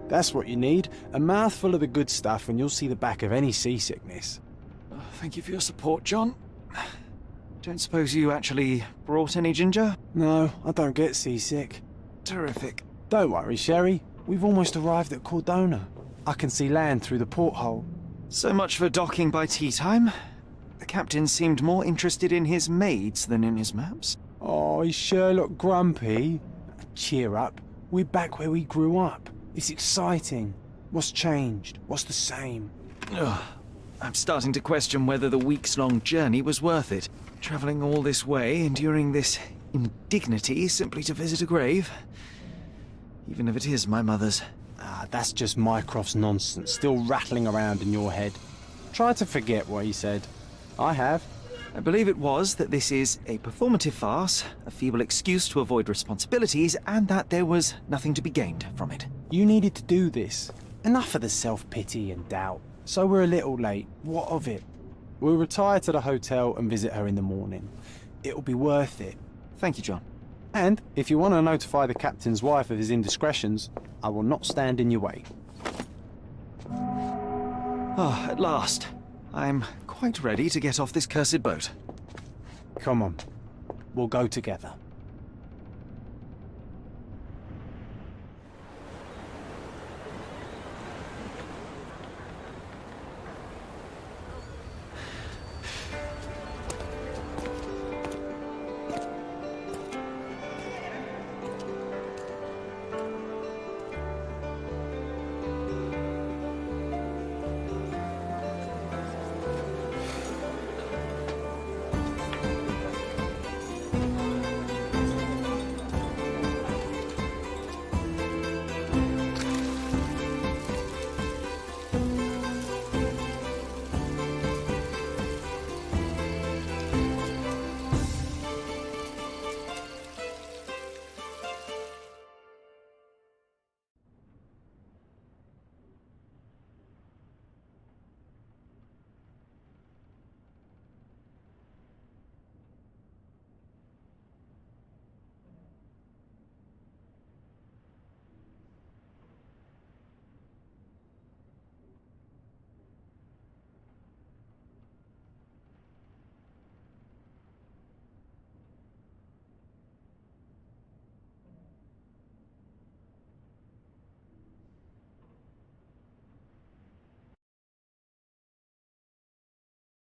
That's what you need. A mouthful of the good stuff and you'll see the back of any seasickness. Thank you for your support, John. Don't suppose you actually brought any ginger? No, I don't get seasick. Terrific. Don't worry, Sherry. We've almost arrived at Cordona. I can see land through the porthole. So much for docking by tea time. The captain seemed more interested in his maids than in his maps. Oh, is Sherlock grumpy? Cheer up. We're back where we grew up. It's exciting. What's changed? What's the same? Ugh. I'm starting to question whether the weeks-long journey was worth it. Travelling all this way, enduring this indignity simply to visit a grave. Even if it is my mother's. Ah, that's just Mycroft's nonsense, still rattling around in your head. Try to forget what he said. I have. I believe it was that this is a performative farce, a feeble excuse to avoid responsibilities, and that there was nothing to be gained from it. You needed to do this. Enough of the self-pity and doubt. So we're a little late. What of it? We'll retire to the hotel and visit her in the morning. It'll be worth it. Thank you, John. And if you want to notify the captain's wife of his indiscretions, I will not stand in your way. Ah, at last. I'm quite ready to get off this cursed boat. Come on. We'll go together.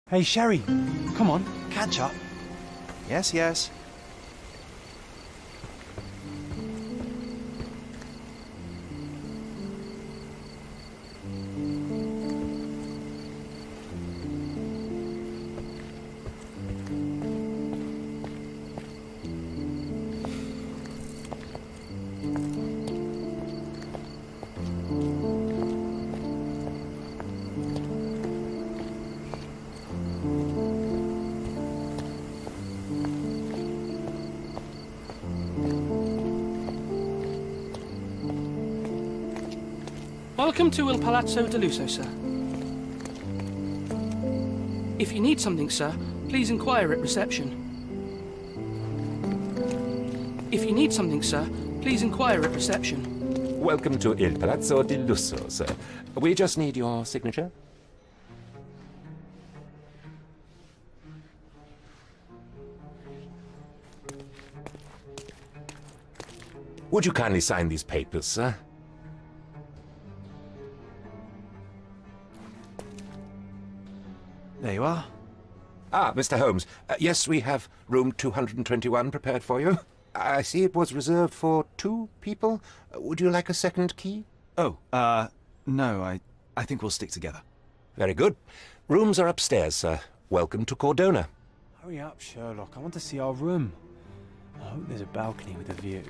Hey, Sherry, come on, catch up. Yes, yes. Welcome to Il Palazzo de Lusso, sir. If you need something, sir, please inquire at reception. If you need something, sir, please inquire at reception. Welcome to Il Palazzo di Lusso, sir. We just need your signature. Would you kindly sign these papers, sir? There you are. Ah, Mr. Holmes. Yes, we have room 221 prepared for you. I see it was reserved for 2 people. Would you like a second key? Oh, no, I think we'll stick together. Very good. Rooms are upstairs, sir. Welcome to Cordona. Hurry up, Sherlock. I want to see our room. I hope there's a balcony with a view.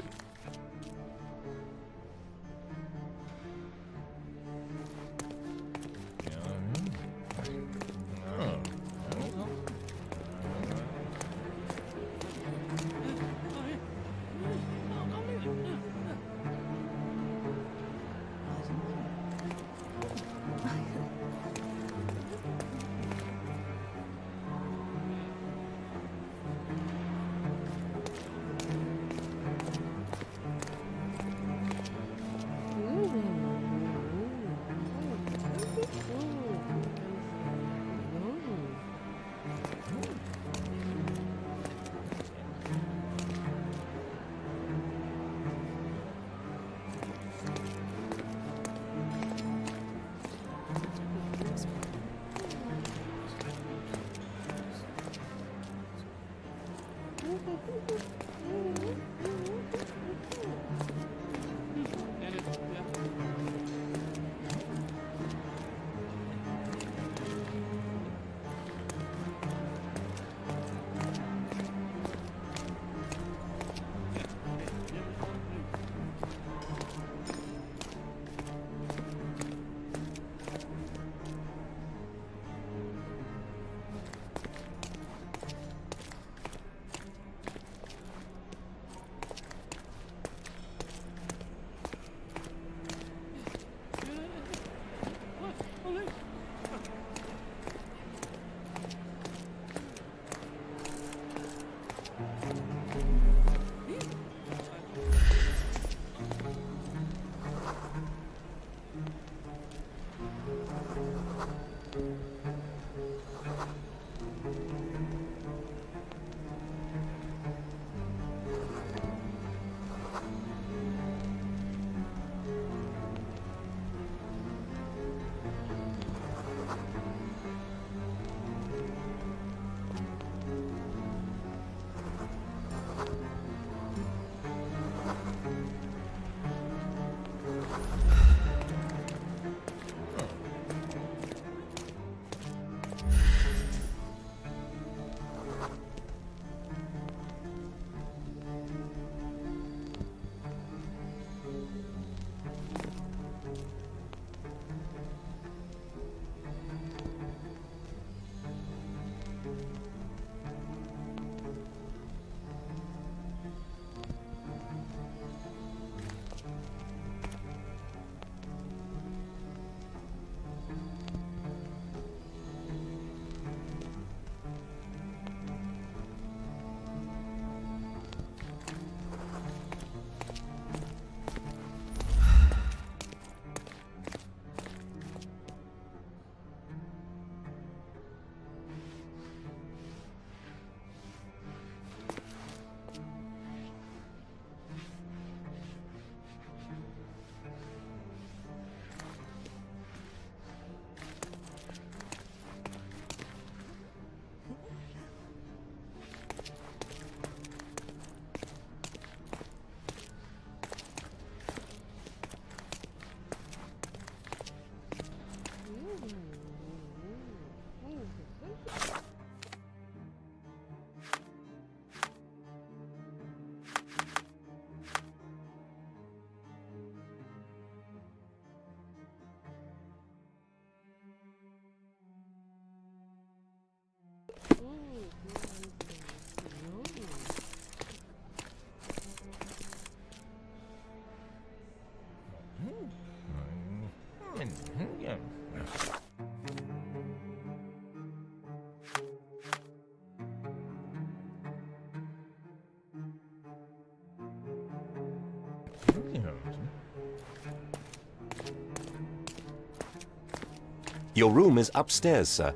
Your room is upstairs, sir.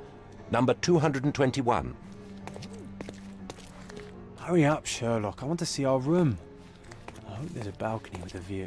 Number 221. Hurry up, Sherlock. I want to see our room. I hope there's a balcony with a view.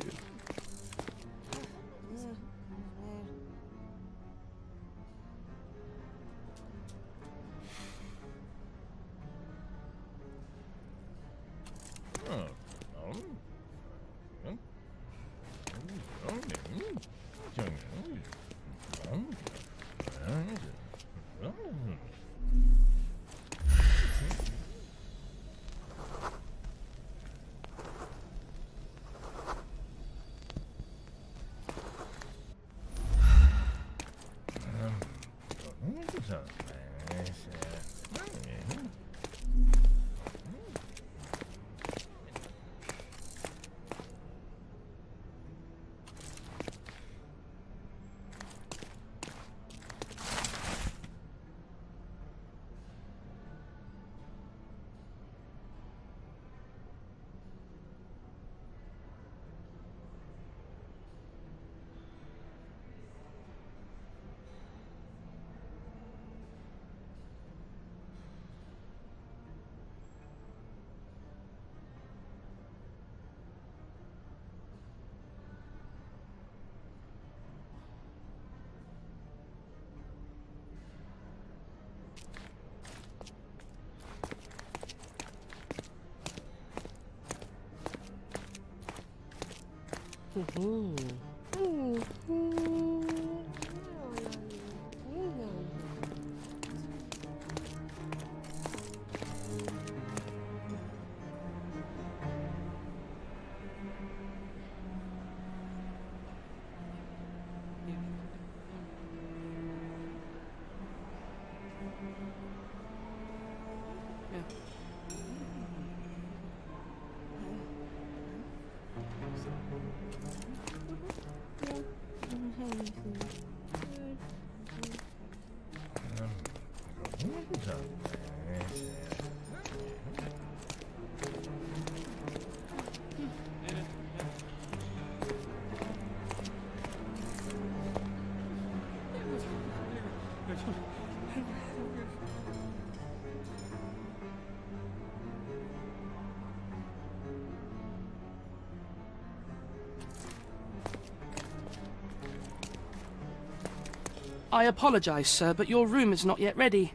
I apologize, sir, but your room is not yet ready.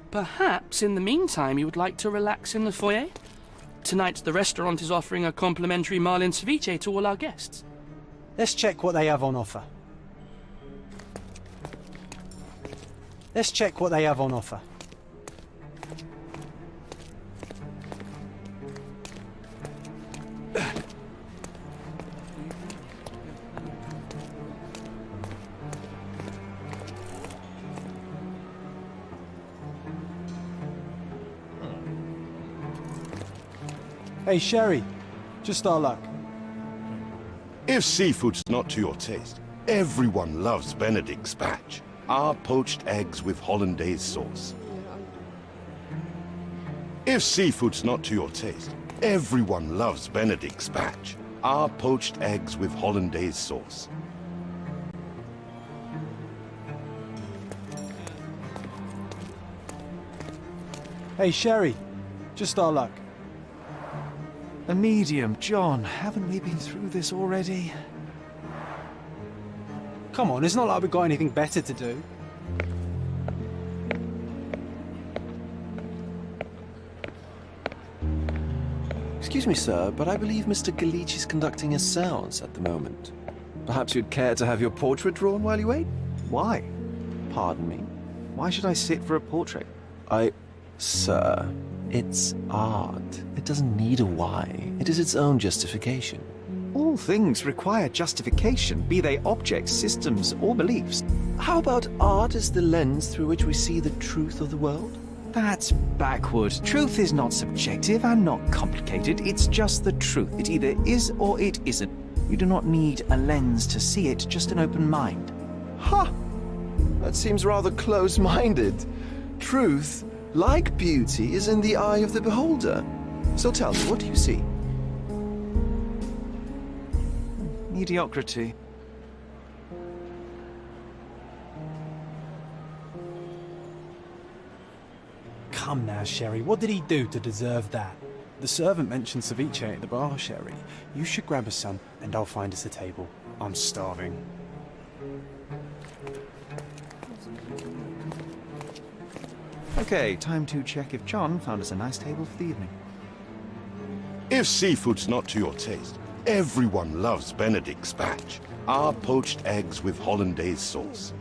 Perhaps, in the meantime, you would like to relax in the foyer? Tonight, the restaurant is offering a complimentary marlin ceviche to all our guests. Let's check what they have on offer. Let's check what they have on offer. Hey, Sherry. Just our luck. If seafood's not to your taste, everyone loves Benedict spatch. Our poached eggs with hollandaise sauce. If seafood's not to your taste, everyone loves Benedict spatch. Our poached eggs with hollandaise sauce. Hey, Sherry. Just our luck. A medium, John. Haven't we been through this already? Come on, it's not like we've got anything better to do. Excuse me, sir, but I believe Mr. Galich is conducting a séance at the moment. Perhaps you'd care to have your portrait drawn while you wait? Why? Pardon me? Why should I sit for a portrait? Sir, it's art. It doesn't need a why. It is its own justification. All things require justification, be they objects, systems, or beliefs. How about art as the lens through which we see the truth of the world? That's backward. Truth is not subjective and not complicated. It's just the truth. It either is or it isn't. You do not need a lens to see it, just an open mind. Ha! That seems rather close-minded. Truth, like beauty, is in the eye of the beholder. So tell me, what do you see? Mediocrity. Come now, Sherry. What did he do to deserve that? The servant mentioned ceviche at the bar, Sherry. You should grab us some, and I'll find us a table. I'm starving. Okay, time to check if John found us a nice table for the evening. If seafood's not to your taste, everyone loves Benedict spatch. Our poached eggs with hollandaise sauce.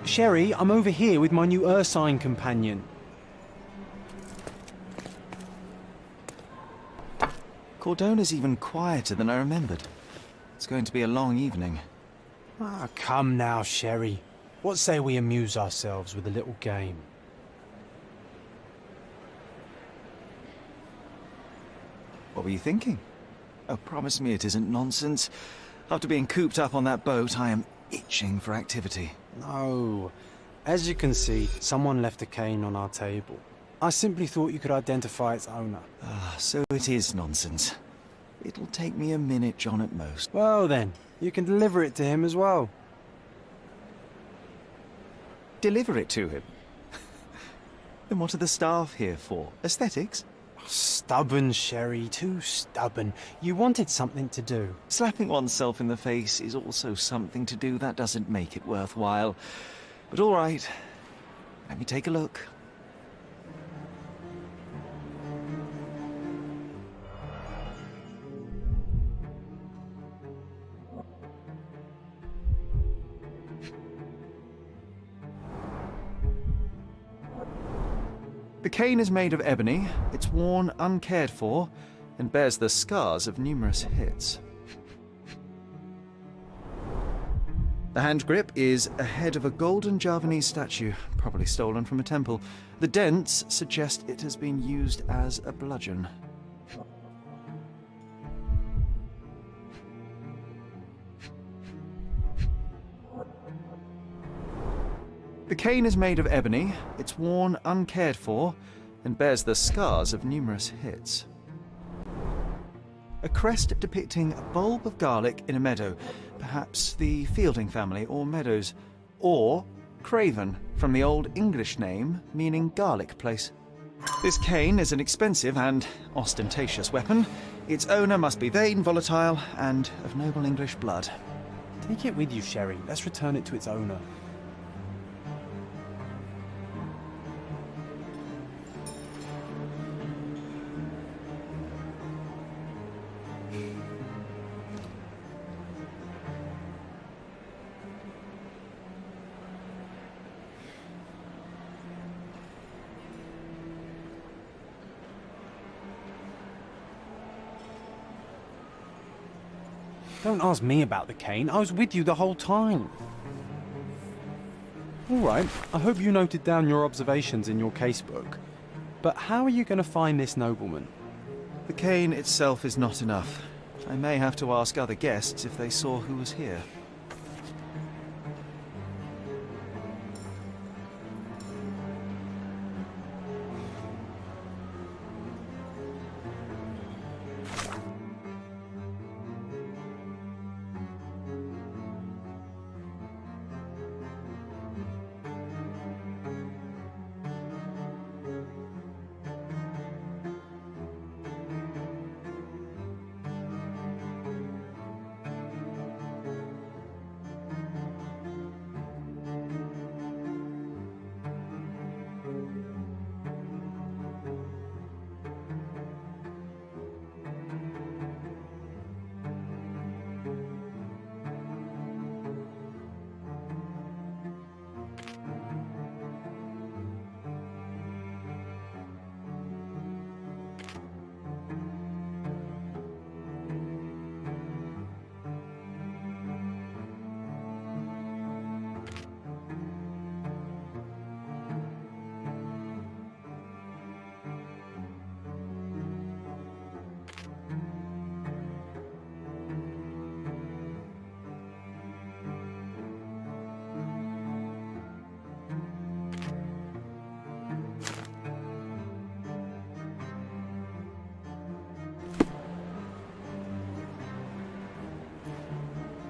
Sherry, I'm over here with my new Ursine companion. Cordona's even quieter than I remembered. It's going to be a long evening. Ah, come now, Sherry. What say we amuse ourselves with a little game? What were you thinking? Oh, promise me it isn't nonsense. After being cooped up on that boat, I am itching for activity. No. As you can see, someone left a cane on our table. I simply thought you could identify its owner. Ah, so it is nonsense. It'll take me a minute, John, at most. Well then, you can deliver it to him as well. Deliver it to him? Then what are the staff here for? Aesthetics? Stubborn, Sherry, too stubborn. You wanted something to do. Slapping oneself in the face is also something to do. That doesn't make it worthwhile. But all right, let me take a look. The cane is made of ebony, it's worn uncared for, and bears the scars of numerous hits. The hand grip is a head of a golden Javanese statue, probably stolen from a temple. The dents suggest it has been used as a bludgeon. The cane is made of ebony, it's worn uncared for, and bears the scars of numerous hits. A crest depicting a bulb of garlic in a meadow, perhaps the Fielding family or Meadows, or Craven, from the Old English name meaning garlic place. This cane is an expensive and ostentatious weapon. Its owner must be vain, volatile, and of noble English blood. Take it with you, Sherry. Let's return it to its owner. Don't ask me about the cane. I was with you the whole time. All right, I hope you noted down your observations in your casebook. But how are you going to find this nobleman? The cane itself is not enough. I may have to ask other guests if they saw who was here.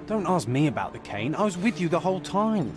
Don't ask me about the cane. I was with you the whole time.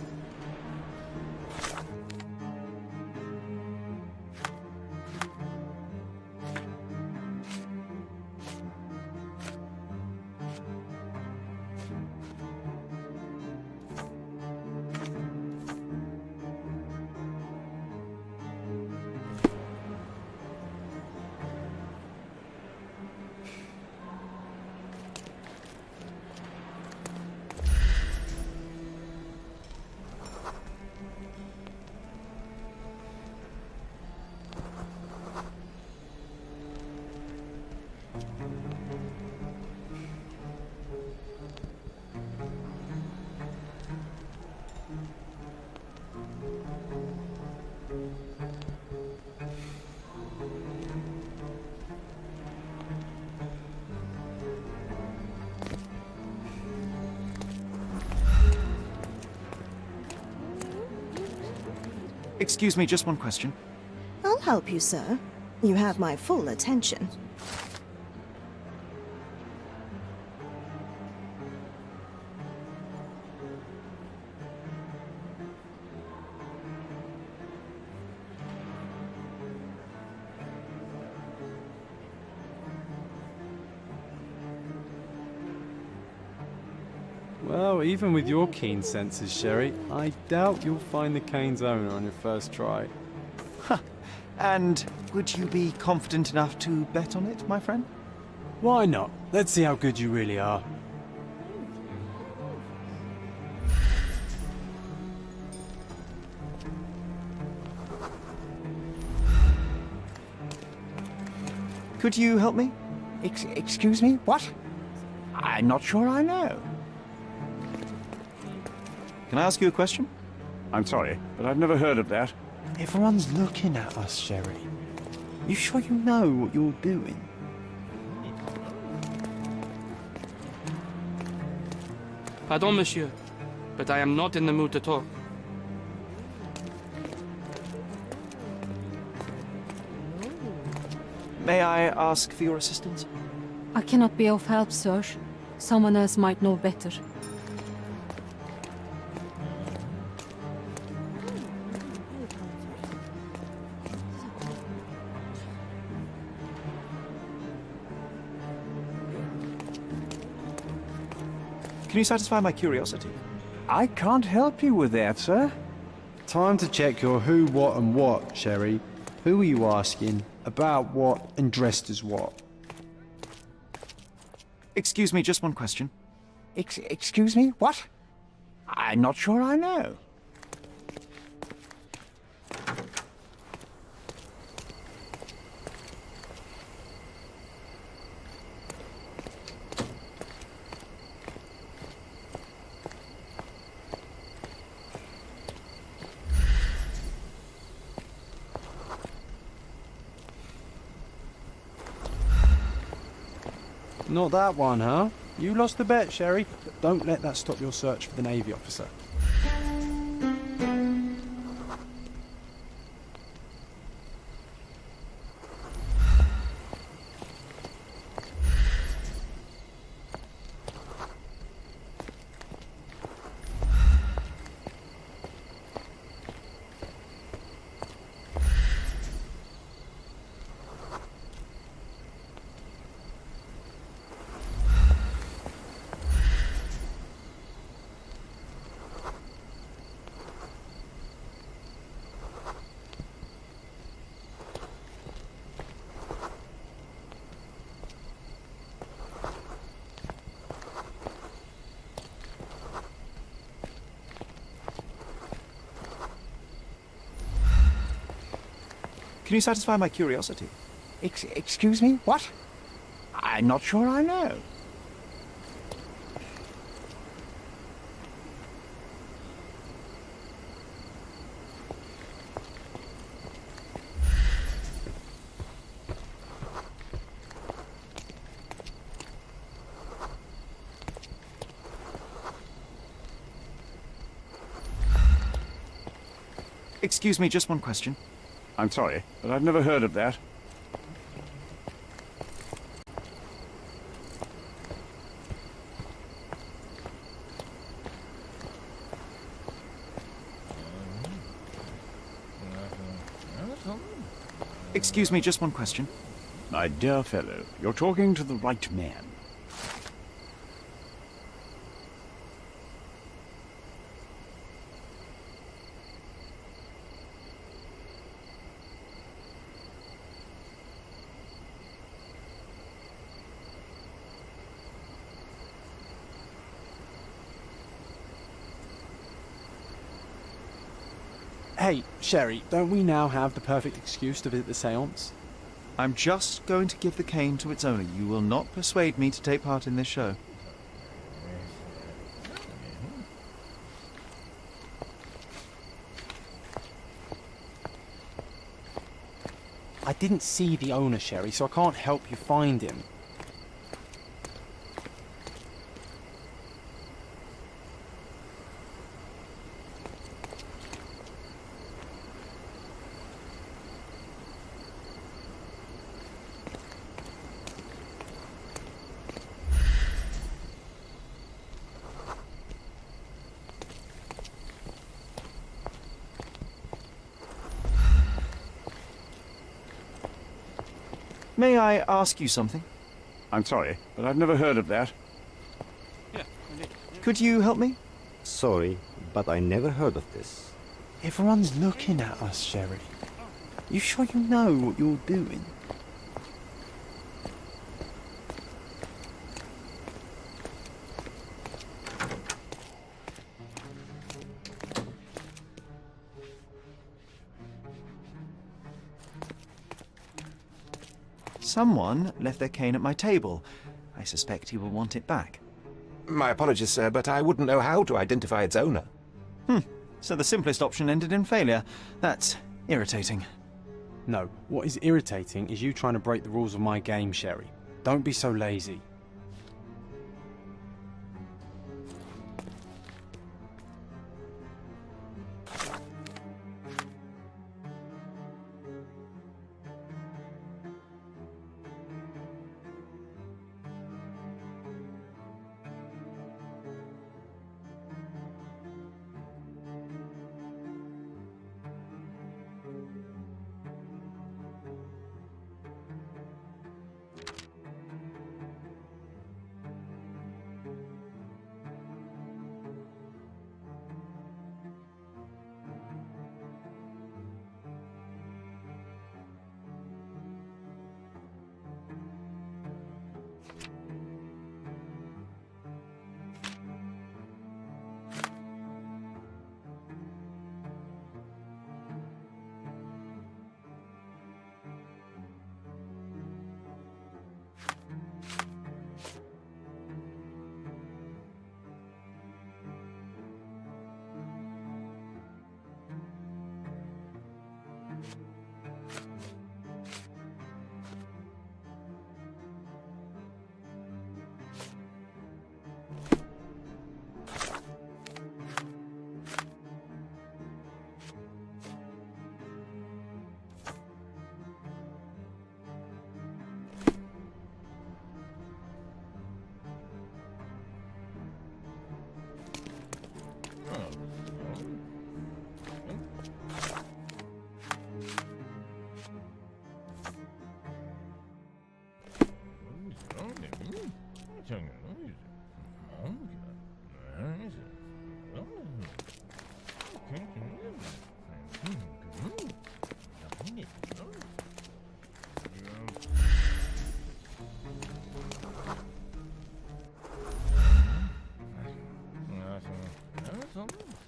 Excuse me, just one question. Oh, help you, sir. You have my full attention. Well, even with your keen senses, Sherry, I doubt you'll find the cane's owner on your first try. And would you be confident enough to bet on it, my friend? Why not? Let's see how good you really are. Could you help me? Excuse me? What? I'm not sure I know. Can I ask you a question? I'm sorry, but I've never heard of that. Everyone's looking at us, Sherry. You sure you know what you're doing? Pardon, monsieur, but I am not in the mood to talk. May I ask for your assistance? I cannot be of help, sir. Someone else might know better. Can you satisfy my curiosity? I can't help you with that, sir. Time to check your who, what, and what, Sherry. Who are you asking? About what, and dressed as what? Excuse me, just one question. Excuse me? What? I'm not sure I know. Not that one, huh? You lost the bet, Sherry. Don't let that stop your search for the Navy officer. Can you satisfy my curiosity? Excuse me? What? I'm not sure I know. Excuse me, just one question. I'm sorry, but I've never heard of that. Excuse me, just one question. My dear fellow, you're talking to the right man. Hey, Sherry, don't we now have the perfect excuse to visit the seance? I'm just going to give the cane to its owner. You will not persuade me to take part in this show. I didn't see the owner, Sherry, so I can't help you find him. May I ask you something? I'm sorry, but I've never heard of that. Could you help me? Sorry, but I never heard of this. Everyone's looking at us, Sherry. You sure you know what you're doing? Someone left their cane at my table. I suspect he will want it back. My apologies, sir, but I wouldn't know how to identify its owner. So the simplest option ended in failure. That's irritating. No, what is irritating is you trying to break the rules of my game, Sherry. Don't be so lazy.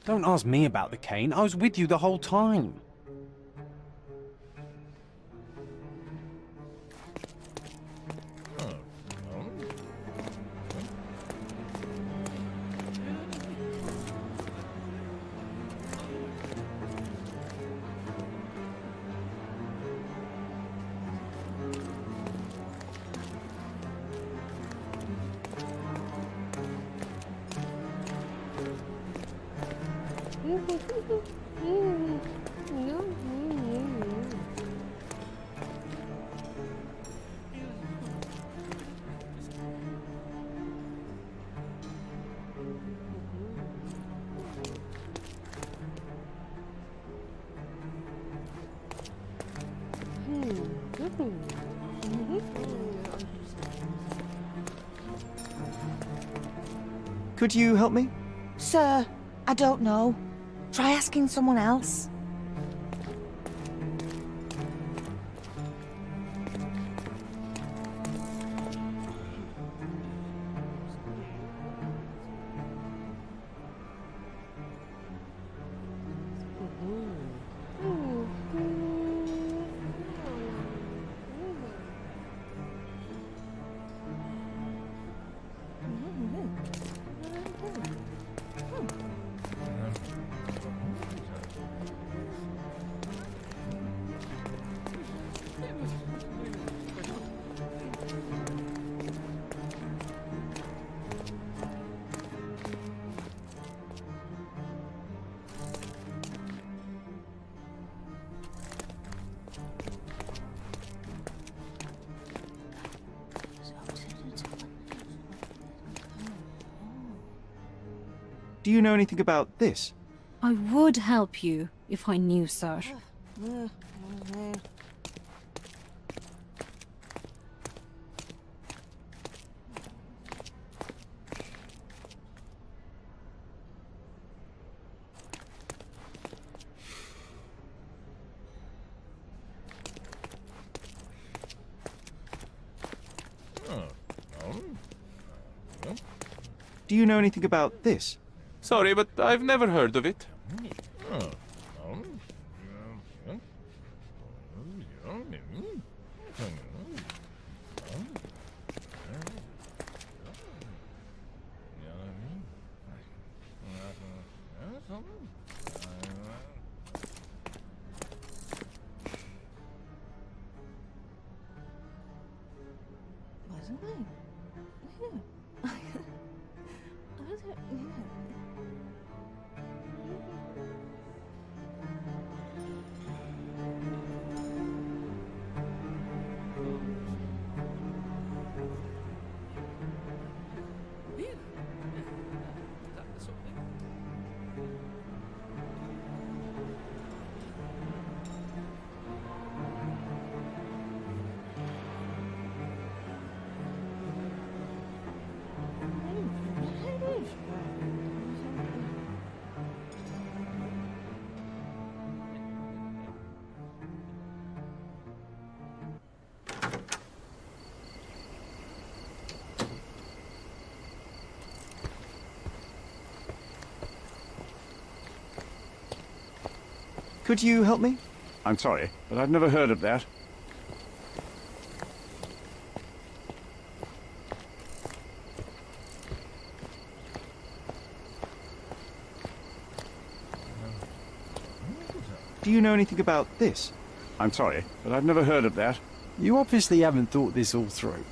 Don't ask me about the cane. I was with you the whole time. Could you help me? Sir, I don't know. Try asking someone else. Do you know anything about this? I would help you if I knew, sir. Do you know anything about this? Sorry, but I've never heard of it. Could you help me? I'm sorry, but I've never heard of that. Do you know anything about this? I'm sorry, but I've never heard of that. You obviously haven't thought this all through.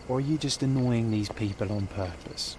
Or are you just annoying these people on purpose?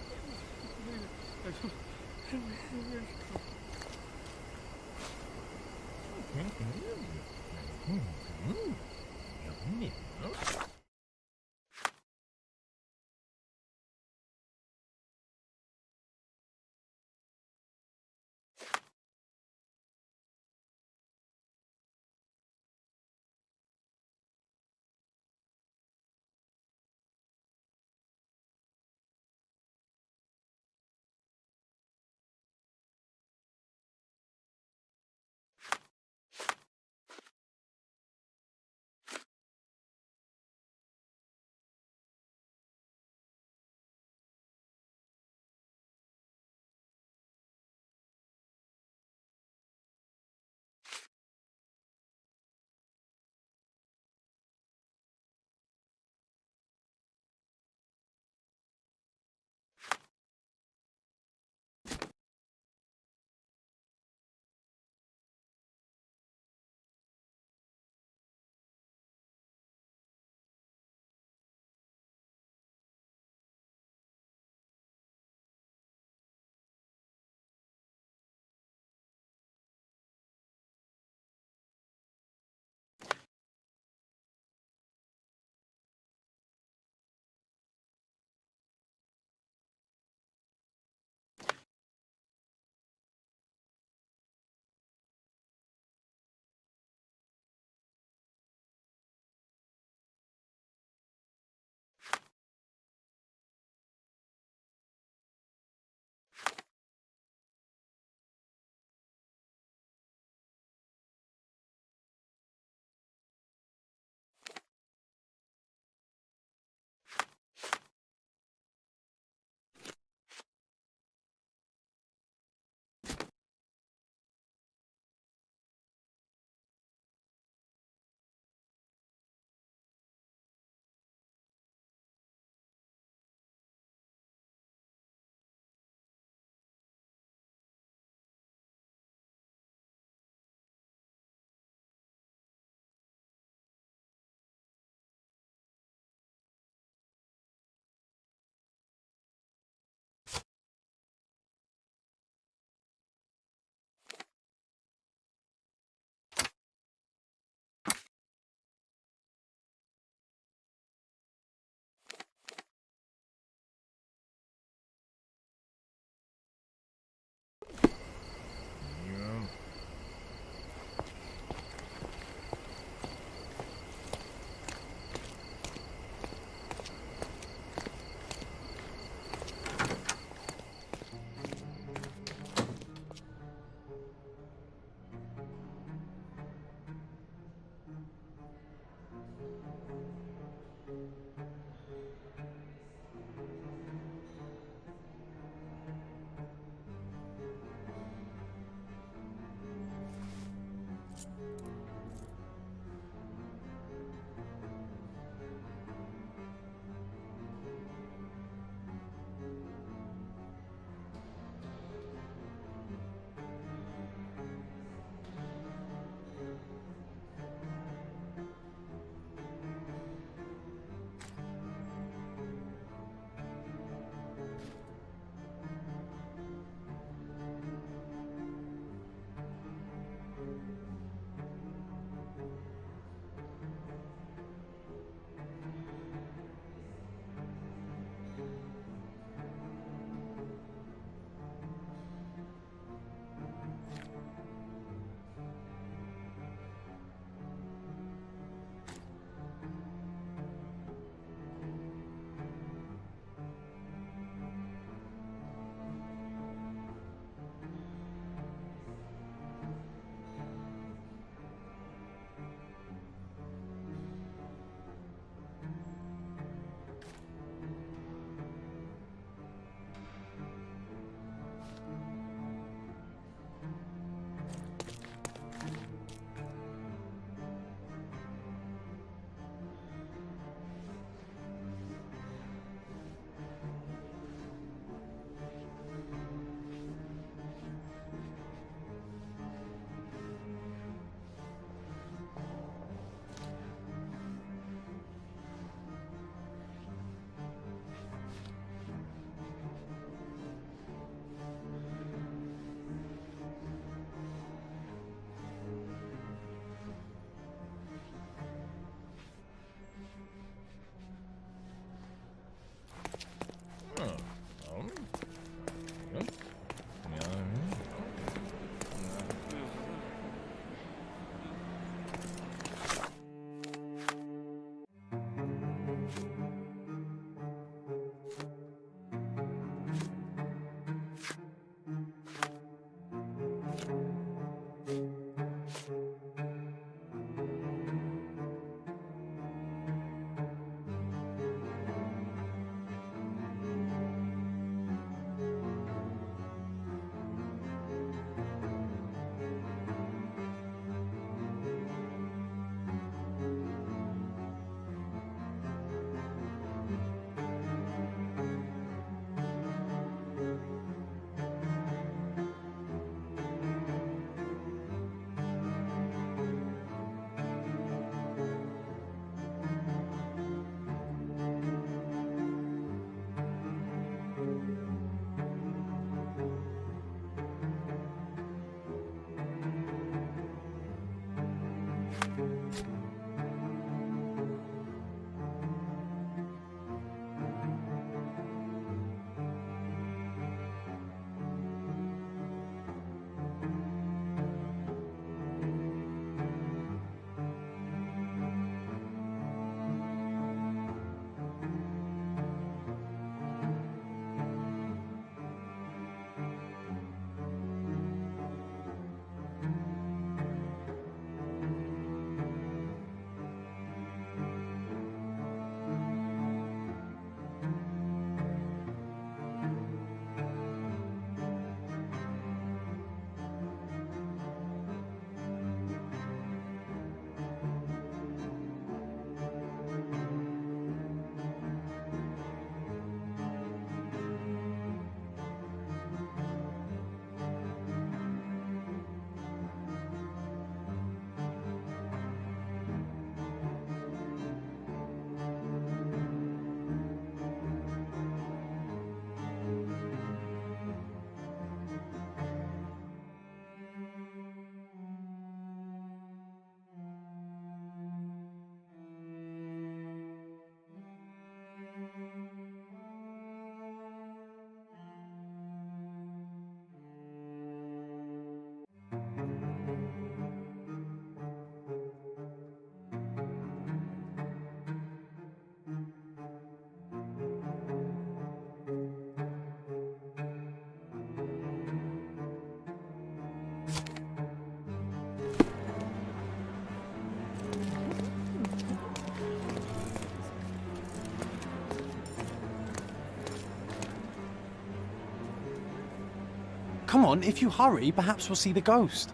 Come on, if you hurry, perhaps we'll see the ghost.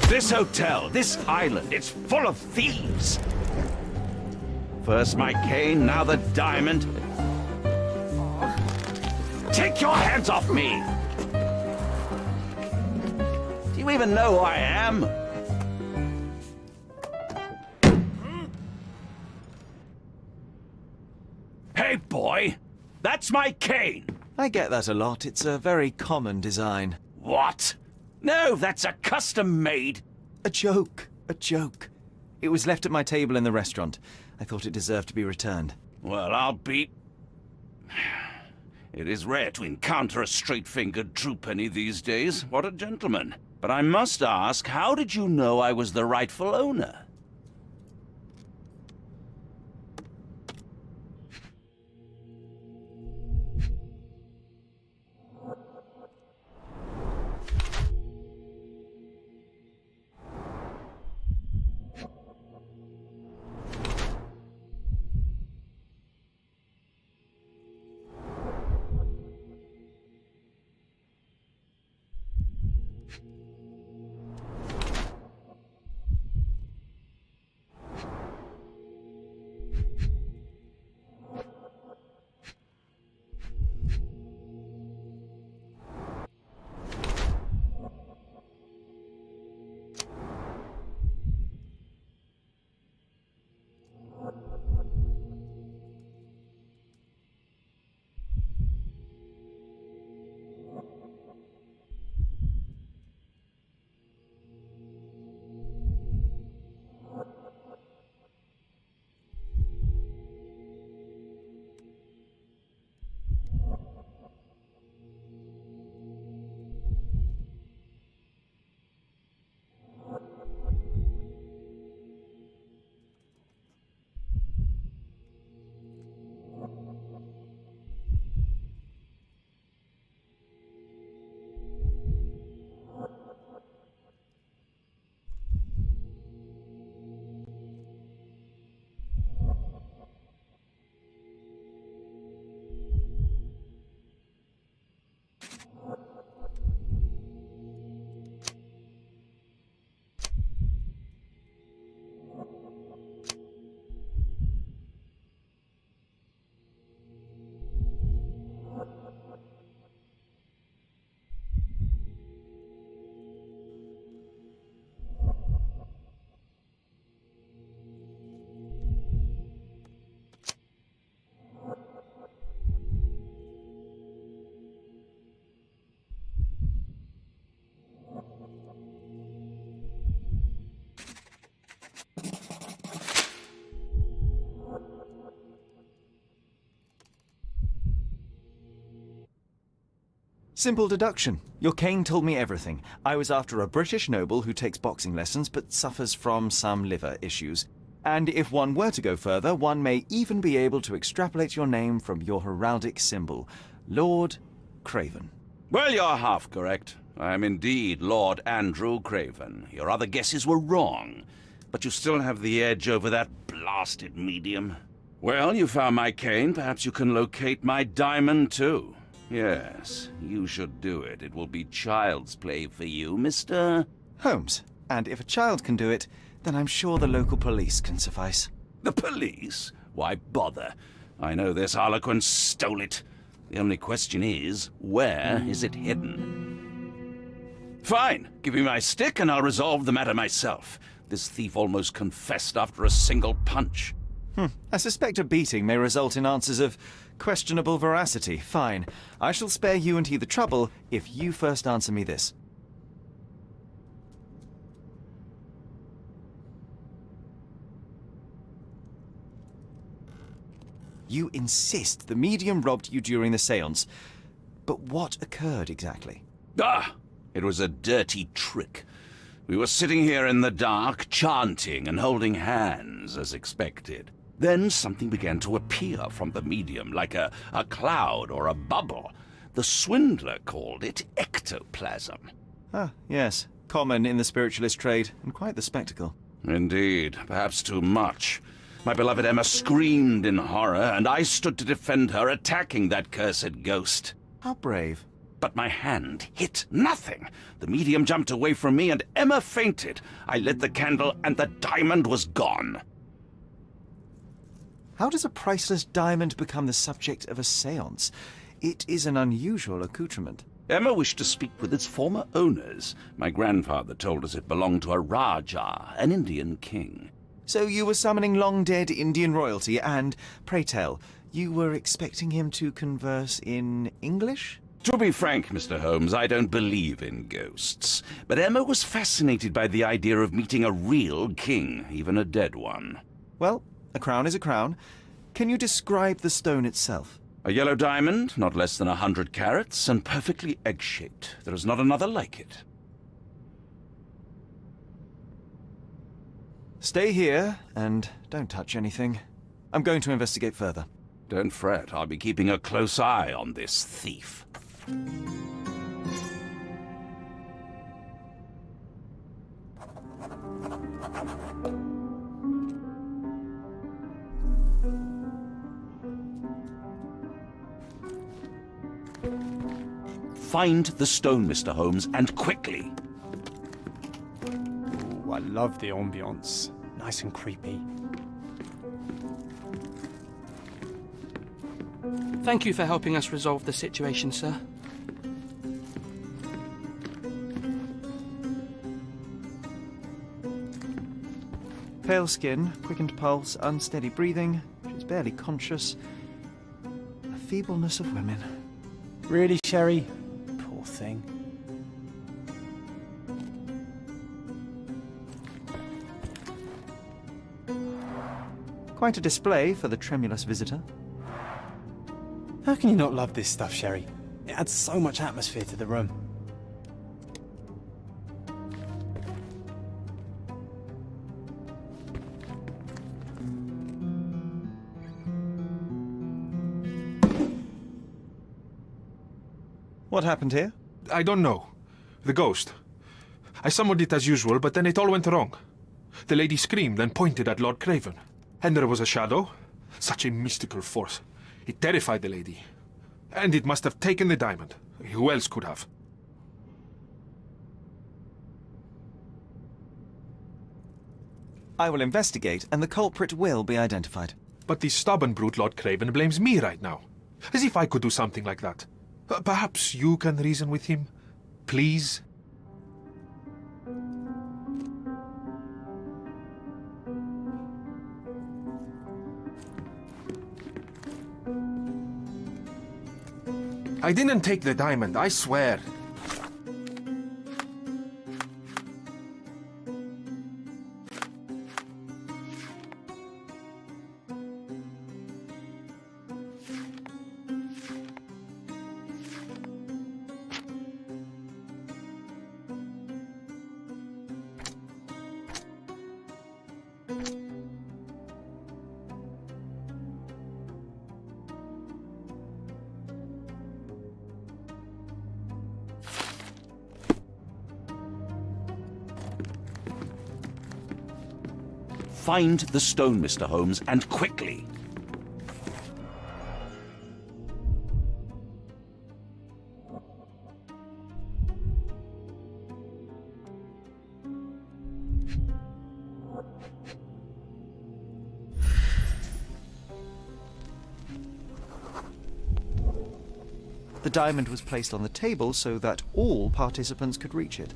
This hotel, this island, it's full of thieves. First my cane, now the diamond. Take your hands off me! Do you even know who I am? Hey, boy! That's my cane! I get that a lot. It's a very common design. What? No, that's a custom-made... A joke. A joke. It was left at my table in the restaurant. I thought it deserved to be returned. Well, I'll be... It is rare to encounter a straight-fingered true penny these days. What a gentleman. But I must ask, how did you know I was the rightful owner? Simple deduction. Your cane told me everything. I was after a British noble who takes boxing lessons but suffers from some liver issues. And if one were to go further, one may even be able to extrapolate your name from your heraldic symbol, Lord Craven. Well, you're half correct. I am indeed Lord Andrew Craven. Your other guesses were wrong. But you still have the edge over that blasted medium. Well, you found my cane. Perhaps you can locate my diamond, too. Yes, you should do it. It will be child's play for you, Mr. Holmes. And if a child can do it, then I'm sure the local police can suffice. The police? Why bother? I know this harlequin stole it. The only question is, where is it hidden? Fine. Give me my stick and I'll resolve the matter myself. This thief almost confessed after a single punch. I suspect a beating may result in answers of questionable veracity. Fine. I shall spare you and he the trouble if you first answer me this. You insist the medium robbed you during the séance. But what occurred exactly? It was a dirty trick. We were sitting here in the dark, chanting and holding hands, as expected. Then something began to appear from the medium, like a cloud or a bubble. The swindler called it ectoplasm. Ah, yes. Common in the spiritualist trade, and quite the spectacle. Indeed, perhaps too much. My beloved Emma screamed in horror, and I stood to defend her, attacking that cursed ghost. How brave. But my hand hit nothing. The medium jumped away from me, and Emma fainted. I lit the candle, and the diamond was gone. How does a priceless diamond become the subject of a séance? It is an unusual accoutrement. Emma wished to speak with its former owners. My grandfather told us it belonged to a Rajah, an Indian king. So you were summoning long-dead Indian royalty, and, pray tell, you were expecting him to converse in English? To be frank, Mr. Holmes, I don't believe in ghosts. But Emma was fascinated by the idea of meeting a real king, even a dead one. Well, a crown is a crown. Can you describe the stone itself? A yellow diamond, not less than 100 carats, and perfectly egg-shaped. There is not another like it. Stay here, and don't touch anything. I'm going to investigate further. Don't fret, I'll be keeping a close eye on this thief. Find the stone, Mr. Holmes, and quickly. Ooh, I love the ambience. Nice and creepy. Thank you for helping us resolve the situation, sir. Pale skin, quickened pulse, unsteady breathing. She's barely conscious. The feebleness of women. Really, Sherry? Poor thing. Quite a display for the tremulous visitor. How can you not love this stuff, Sherry? It adds so much atmosphere to the room. What happened here? I don't know. The ghost. I summoned it as usual, but then it all went wrong. The lady screamed and pointed at Lord Craven. And there was a shadow. Such a mystical force. It terrified the lady. And it must have taken the diamond. Who else could have? I will investigate, and the culprit will be identified. But the stubborn brute Lord Craven blames me right now. As if I could do something like that. Perhaps you can reason with him? Please? I didn't take the diamond, I swear. Find the stone, Mr. Holmes, and quickly. The diamond was placed on the table so that all participants could reach it.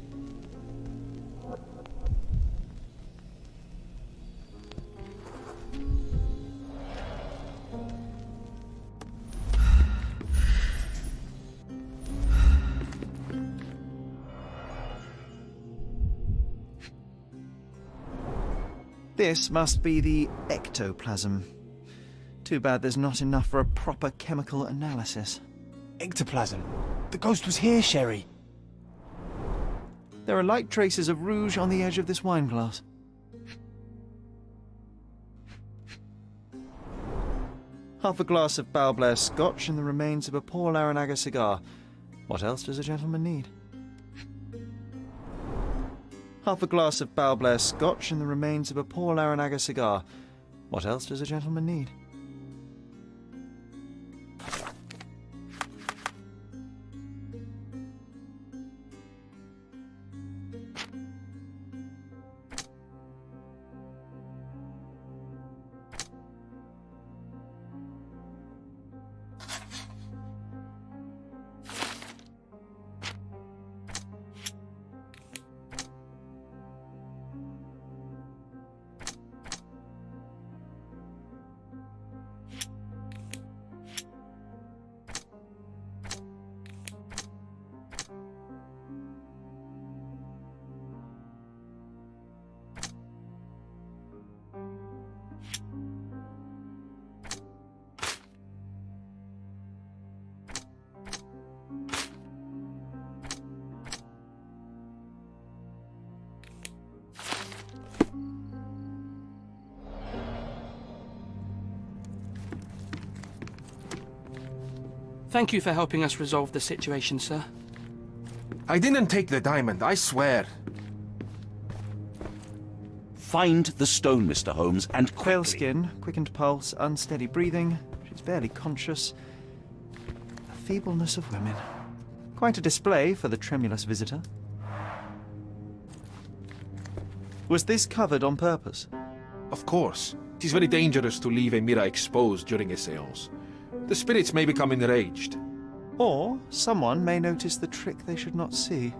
This must be the ectoplasm. Too bad there's not enough for a proper chemical analysis. Ectoplasm. The ghost was here, Sherry. There are light traces of rouge on the edge of this wine glass. Half a glass of Balblair Scotch and the remains of a poor Laranaga cigar. What else does a gentleman need? Half a glass of Balblair Scotch and the remains of a poor Laranaga cigar. What else does a gentleman need? Thank you for helping us resolve the situation, sir. I didn't take the diamond, I swear. Find the stone, Mr. Holmes, and quickly. Pale skin, quickened pulse, unsteady breathing. She's barely conscious. The feebleness of women. Quite a display for the tremulous visitor. Was this covered on purpose? Of course. It is very dangerous to leave a mirror exposed during a séance. The spirits may become enraged. Or someone may notice the trick they should not see.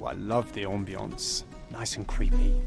I love the ambience. Nice and creepy.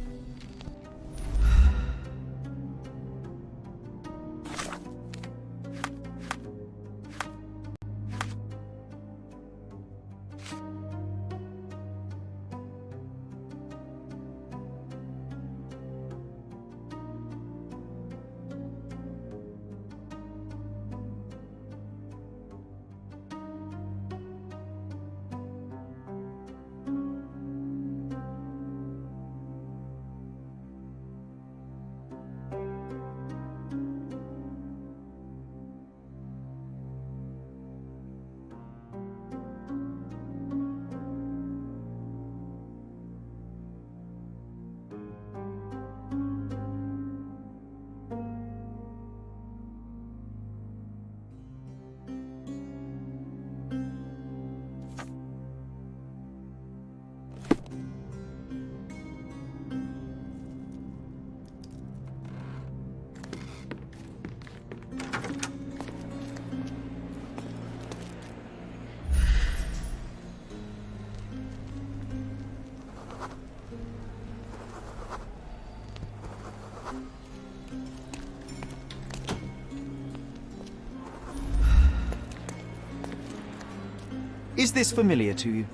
Is this familiar to you?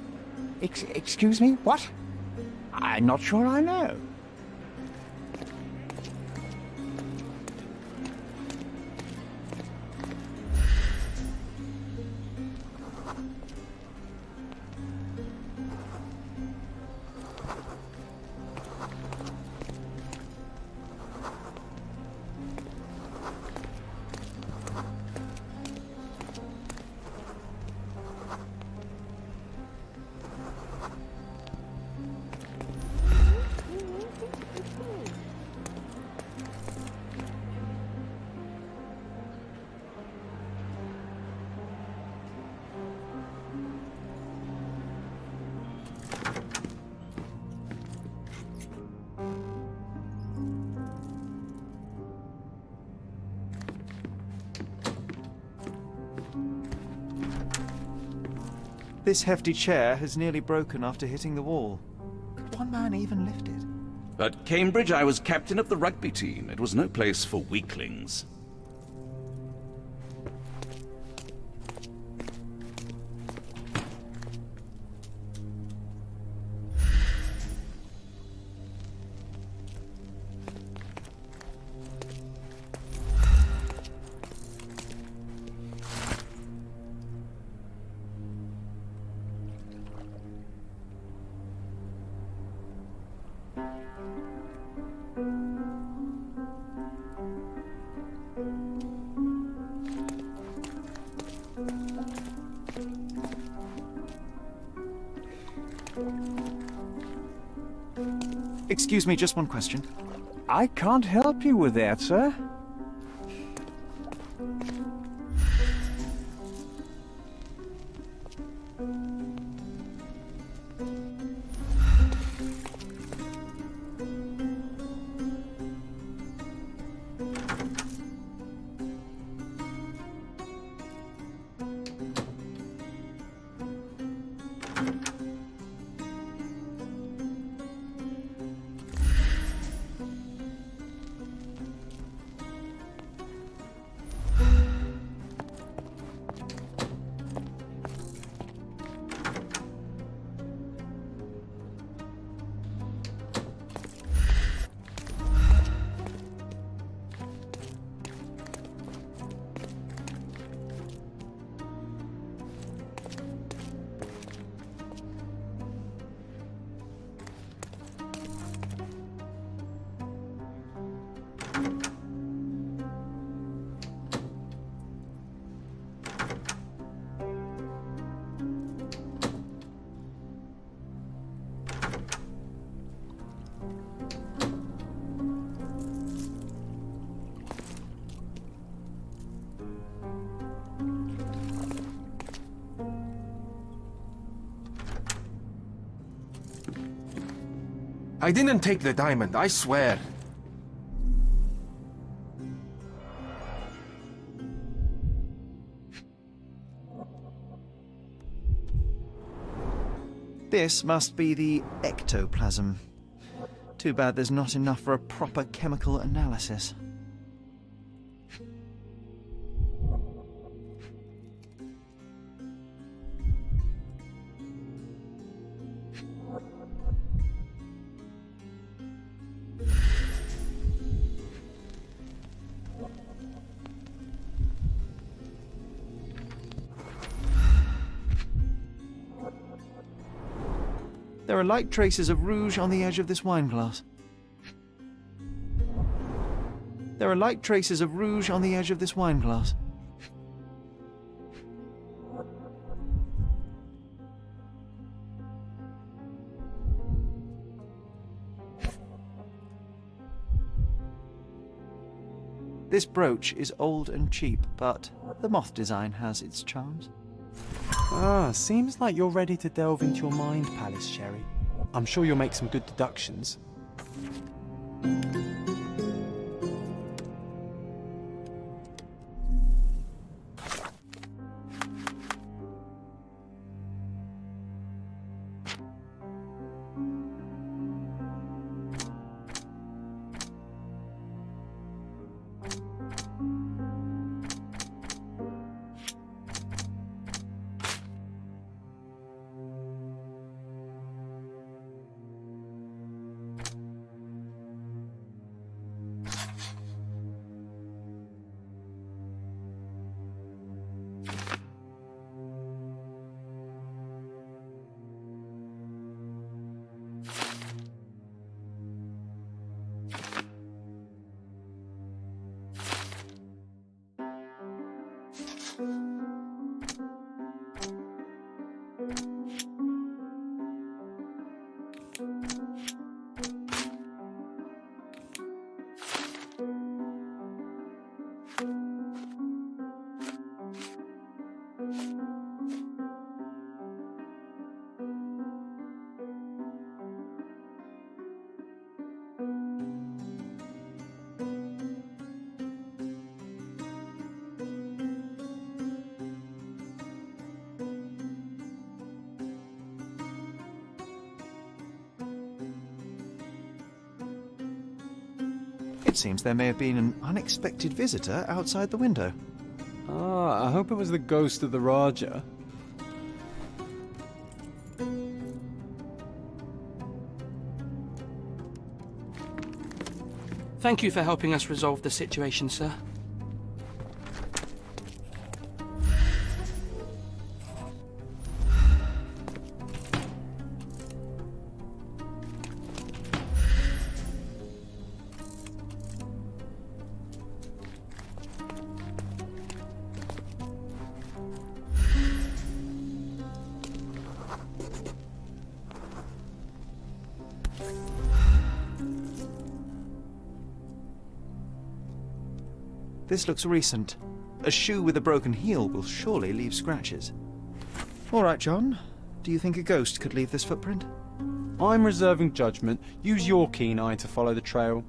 Excuse me? What? I'm not sure I know. This hefty chair has nearly broken after hitting the wall. one man even lifted. At Cambridge, I was captain of the rugby team. It was no place for weaklings. Excuse me, just one question. I can't help you with that, sir. I didn't take the diamond, I swear. This must be the ectoplasm. Too bad there's not enough for a proper chemical analysis. There are light traces of rouge on the edge of this wine glass. There are light traces of rouge on the edge of this wine glass. This brooch is old and cheap, but the moth design has its charms. Ah, seems like you're ready to delve into your mind palace, Sherry. I'm sure you'll make some good deductions. it seems there may have been an unexpected visitor outside the window. Ah, I hope it was the ghost of the Raja. Thank you for helping us resolve the situation, sir. This looks recent. A shoe with a broken heel will surely leave scratches. All right, John. Do you think a ghost could leave this footprint? I'm reserving judgment. Use your keen eye to follow the trail.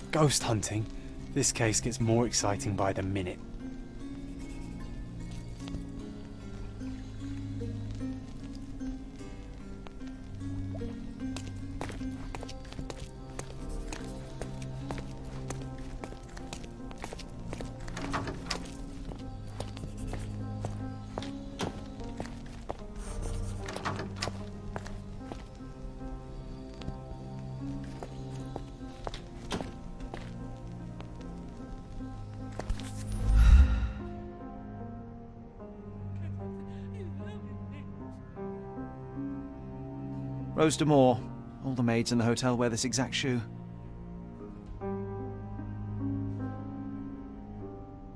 Ghost hunting. This case gets more exciting by the minute. Rose Moore. All the maids in the hotel wear this exact shoe.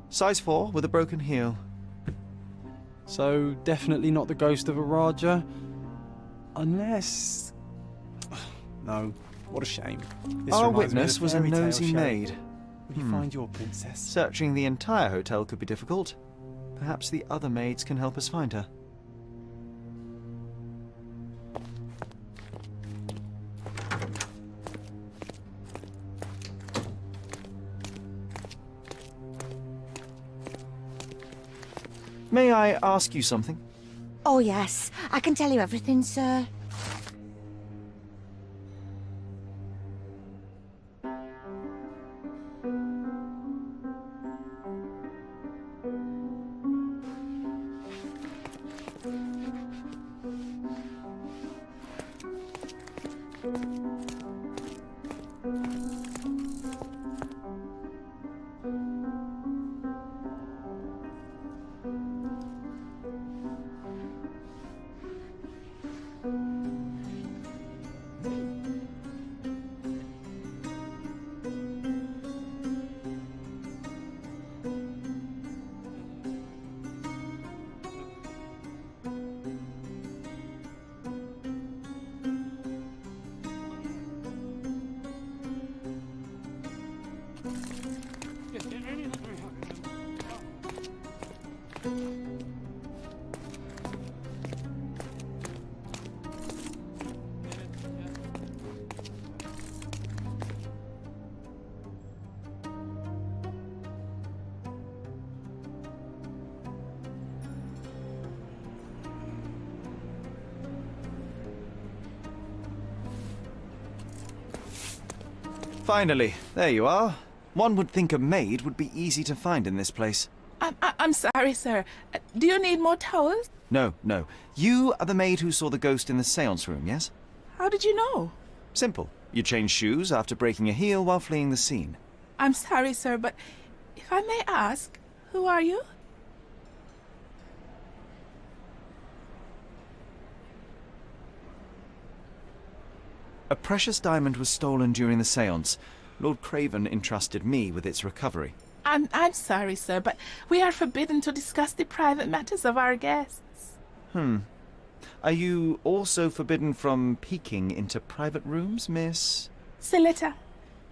Size 4 with a broken heel. So, definitely not the ghost of a Raja? Unless... No, what a shame. This Our reminds me of witness the was a fairy tale nosy show. maid. Will you find your princess? Searching the entire hotel could be difficult. Perhaps the other maids can help us find her. May I ask you something? Oh, yes. I can tell you everything, sir. Finally, there you are. One would think a maid would be easy to find in this place. I'm sorry, sir. Do you need more towels? No, no. You are the maid who saw the ghost in the seance room, yes? How did you know? Simple. You changed shoes after breaking a heel while fleeing the scene. I'm sorry, sir, but if I may ask, who are you? A precious diamond was stolen during the seance. Lord Craven entrusted me with its recovery. I'm sorry, sir, but we are forbidden to discuss the private matters of our guests. Are you also forbidden from peeking into private rooms, Miss? Saletta.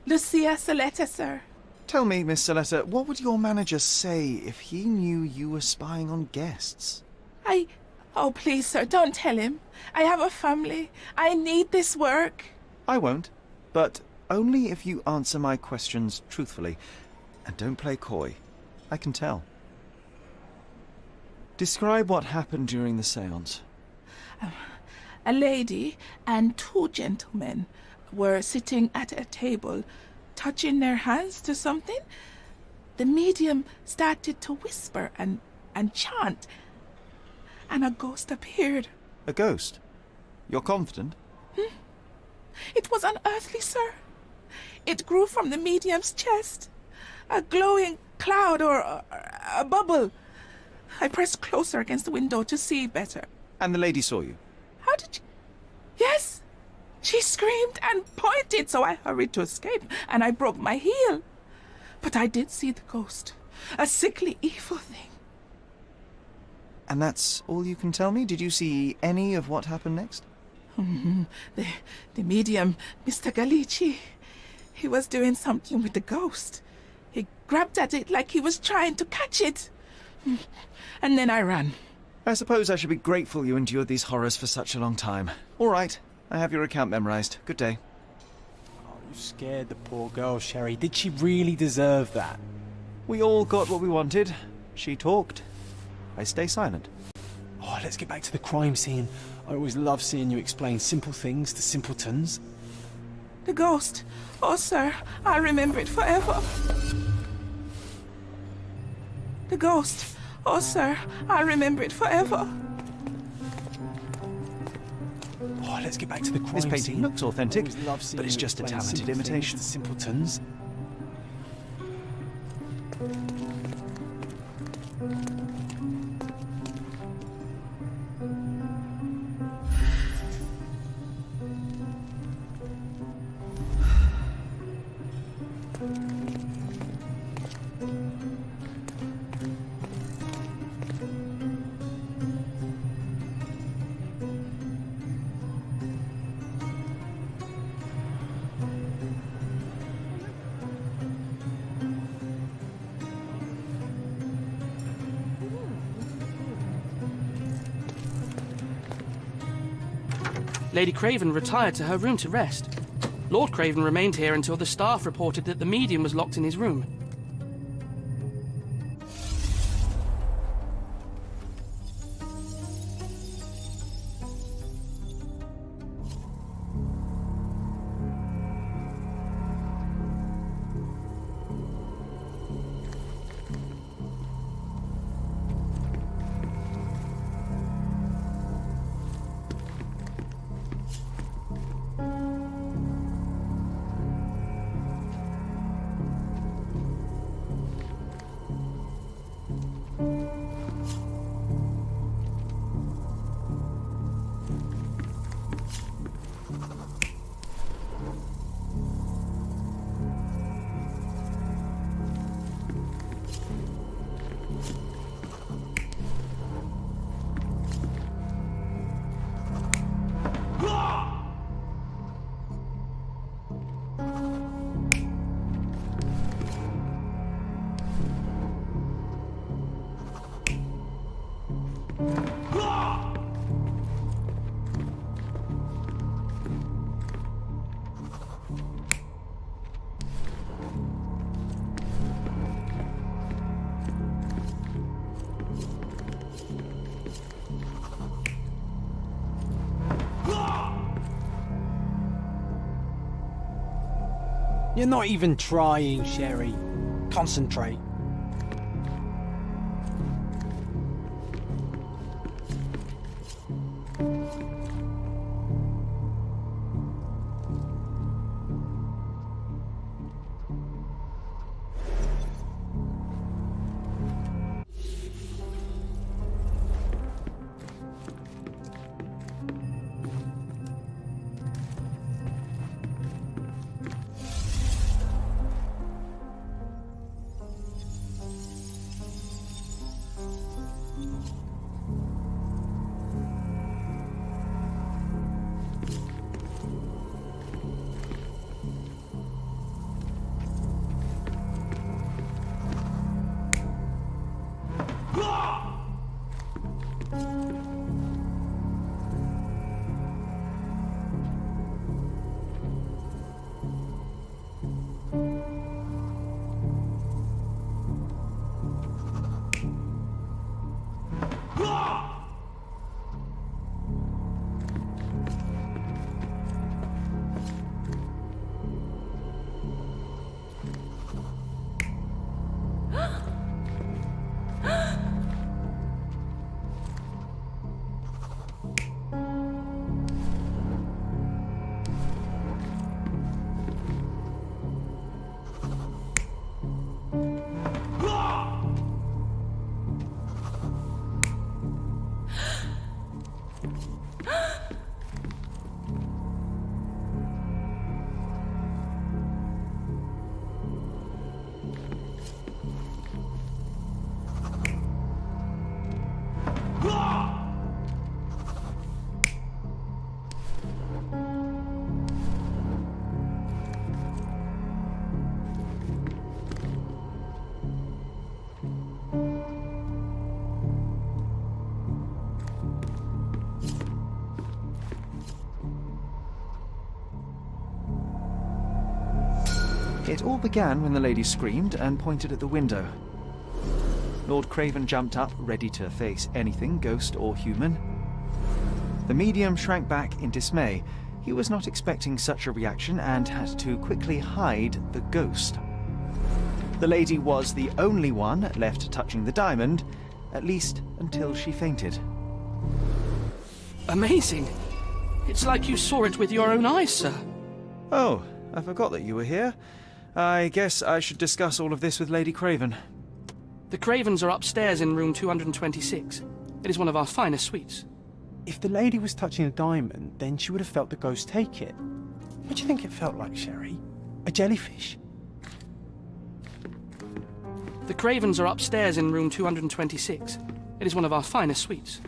Lucia Saletta, sir. Tell me, Miss Saletta, what would your manager say if he knew you were spying on guests? Oh, please, sir, don't tell him. I have a family. I need this work. I won't, but only if you answer my questions truthfully. And don't play coy. I can tell. Describe what happened during the séance. A lady and two gentlemen were sitting at a table, touching their hands to something. The medium started to whisper and chant, and a ghost appeared. A ghost? You're confident? It was unearthly, sir. It grew from the medium's chest. A glowing cloud or a bubble. I pressed closer against the window to see better. And the lady saw you? How did she... Yes! She screamed and pointed, so I hurried to escape, and I broke my heel. But I did see the ghost. A sickly, evil thing. And that's all you can tell me? Did you see any of what happened next? The medium, Mr. Galici, he was doing something with the ghost. He grabbed at it like he was trying to catch it. And then I ran. I suppose I should be grateful you endured these horrors for such a long time. All right, I have your account memorized. Good day. Oh, you scared the poor girl, Sherry. Did she really deserve that? We all got what we wanted. She talked. I stay silent. Oh, let's get back to the crime scene. I always love seeing you explain simple things to simpletons. The ghost. Oh, sir, I'll remember it forever. The ghost. Oh, sir, I'll remember it forever. Oh, let's get back to the crime This painting scene. looks authentic, I always love seeing but it's you just a explain talented simple things imitation. to simpletons. Lady Craven retired to her room to rest. Lord Craven remained here until the staff reported that the medium was locked in his room. You're not even trying, Sherry. Concentrate. It all began when the lady screamed and pointed at the window. Lord Craven jumped up, ready to face anything, ghost or human. The medium shrank back in dismay. He was not expecting such a reaction and had to quickly hide the ghost. The lady was the only one left touching the diamond, at least until she fainted. Amazing. It's like you saw it with your own eyes, sir. Oh, I forgot that you were here. I guess I should discuss all of this with Lady Craven. The Cravens are upstairs in room 226. It is one of our finest suites. If the lady was touching a diamond, then she would have felt the ghost take it. What do you think it felt like, Sherry? A jellyfish? The Cravens are upstairs in room 226. It is one of our finest suites.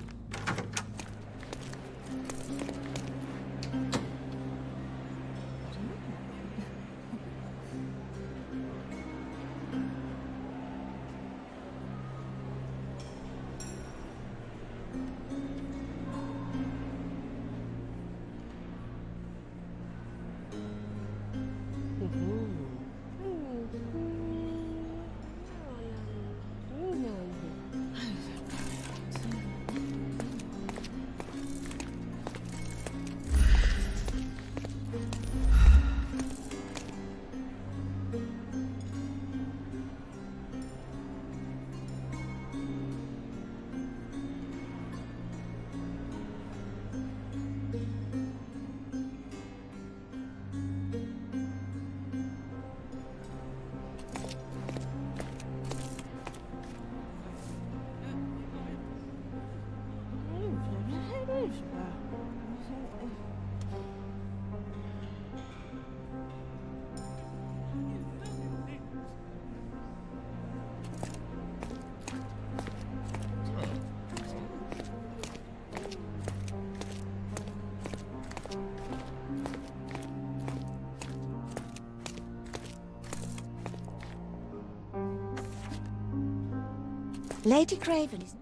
Lady Craven is...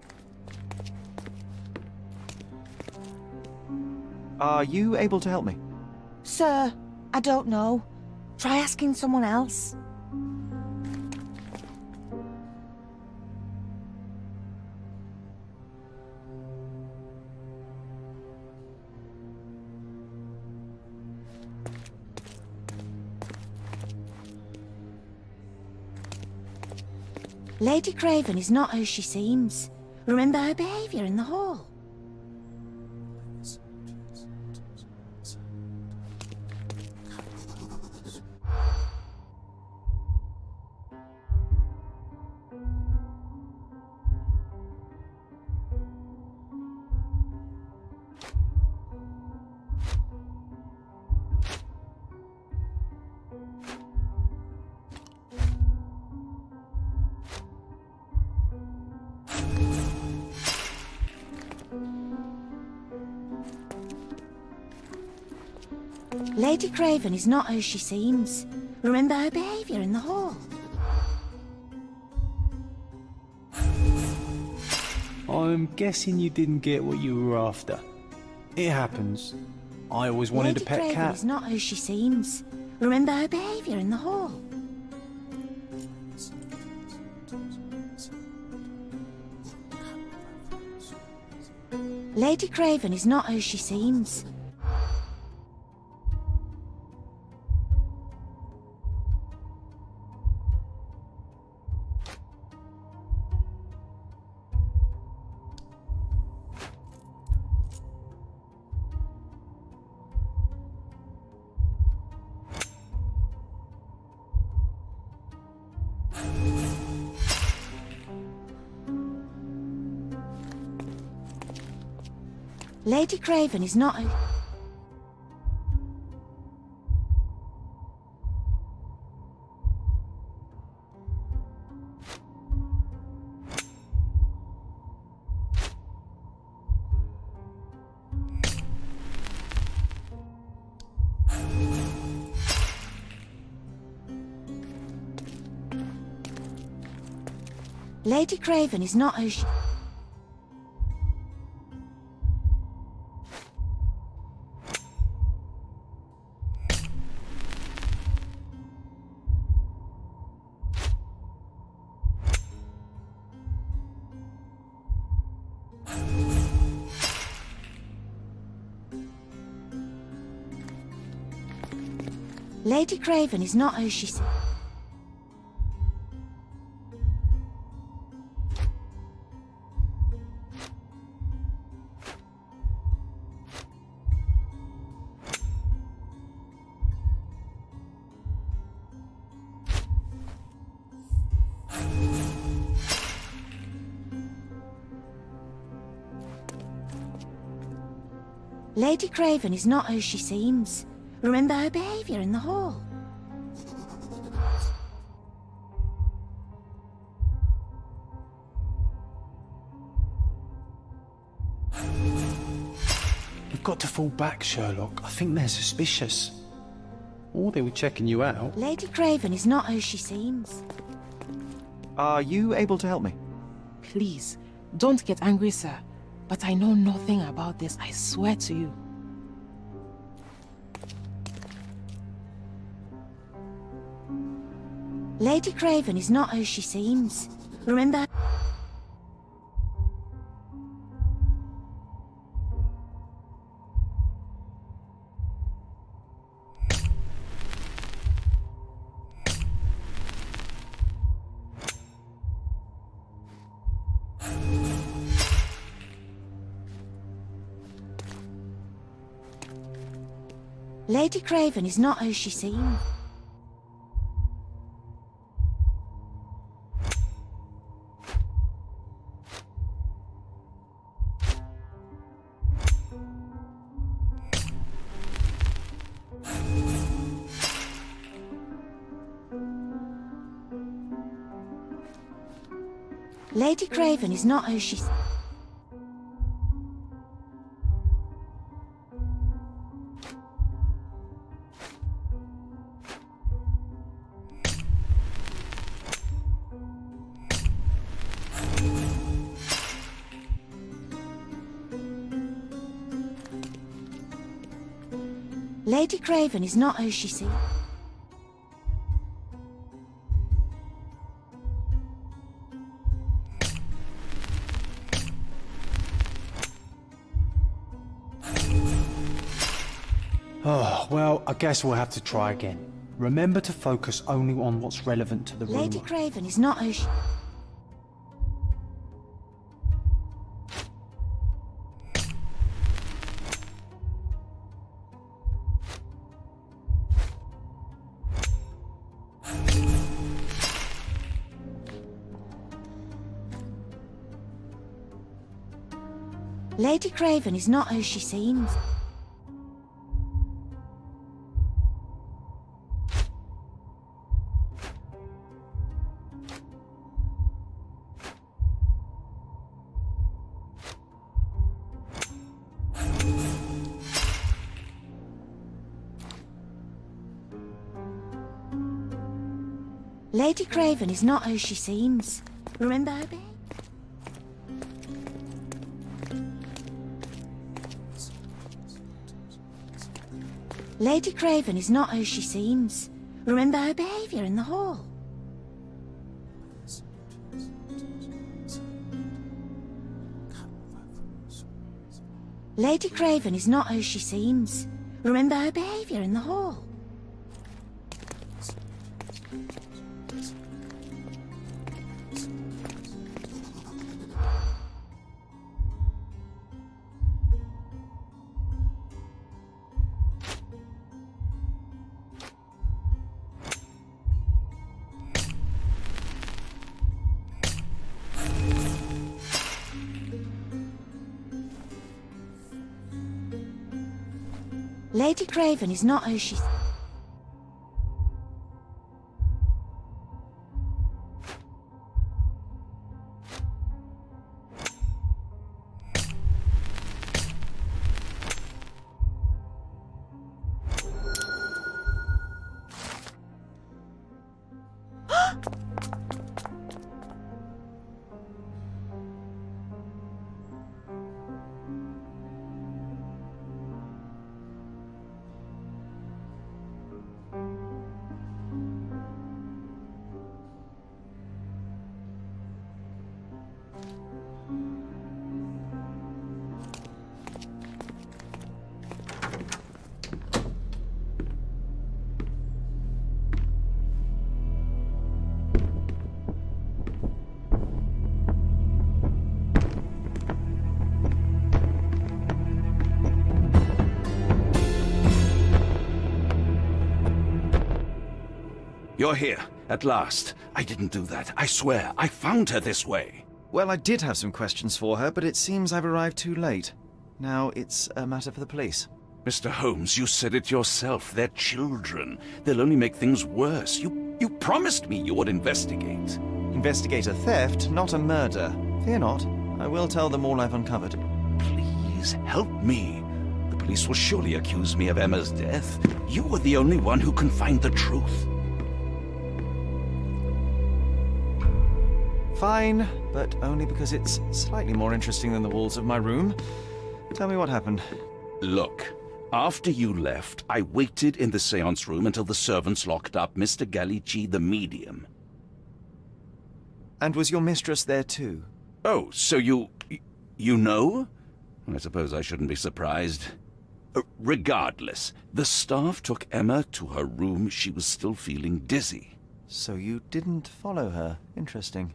Are you able to help me? Sir, I don't know. Try asking someone else. Lady Craven is not who she seems. Remember her behaviour in the hall. Lady Craven is not who she seems. Remember her behaviour in the hall. I'm guessing you didn't get what you were after. It happens. I always wanted a pet Lady Craven cat. is not who she seems. Remember her behaviour in the hall. Lady Craven is not who she seems. Lady Craven is not who... Lady Craven is not who she... Lady Craven is not who she said. Lady Craven is not who she seems. Remember her behaviour in the hall. We've got to fall back, Sherlock. I think they're suspicious. Or they were checking you out. Lady Craven is not who she seems. Are you able to help me? Please, don't get angry, sir. But I know nothing about this, I swear to you. Lady Craven is not who she seems. Remember... Lady Craven is not who she seems. Lady Craven is not who she... Lady Craven is not who she seems. Oh, well, I guess we'll have to try again. Remember to focus only on what's relevant to the rumour. Lady Craven is not who she... Lady Craven is not who she seems. Lady Craven is not who she seems. Remember her being? Lady Craven is not who she seems. Remember her behaviour in the hall. Lady Craven is not who she seems. Remember her behaviour in the hall. Lady Craven is not who she... You're here, at last. I didn't do that. I swear, I found her this way. Well, I did have some questions for her, but it seems I've arrived too late. Now it's a matter for the police. Mr. Holmes, you said it yourself. They're children. They'll only make things worse. You promised me you would investigate. Investigate a theft, not a murder. Fear not. I will tell them all I've uncovered. Please, help me. The police will surely accuse me of Emma's death. You are the only one who can find the truth. Fine, but only because it's slightly more interesting than the walls of my room. Tell me what happened. Look, after you left, I waited in the seance room until the servants locked up Mr. Gallici, the medium. And was your mistress there too? Oh, so you know? I suppose I shouldn't be surprised. Regardless, the staff took Emma to her room. She was still feeling dizzy. So you didn't follow her. Interesting.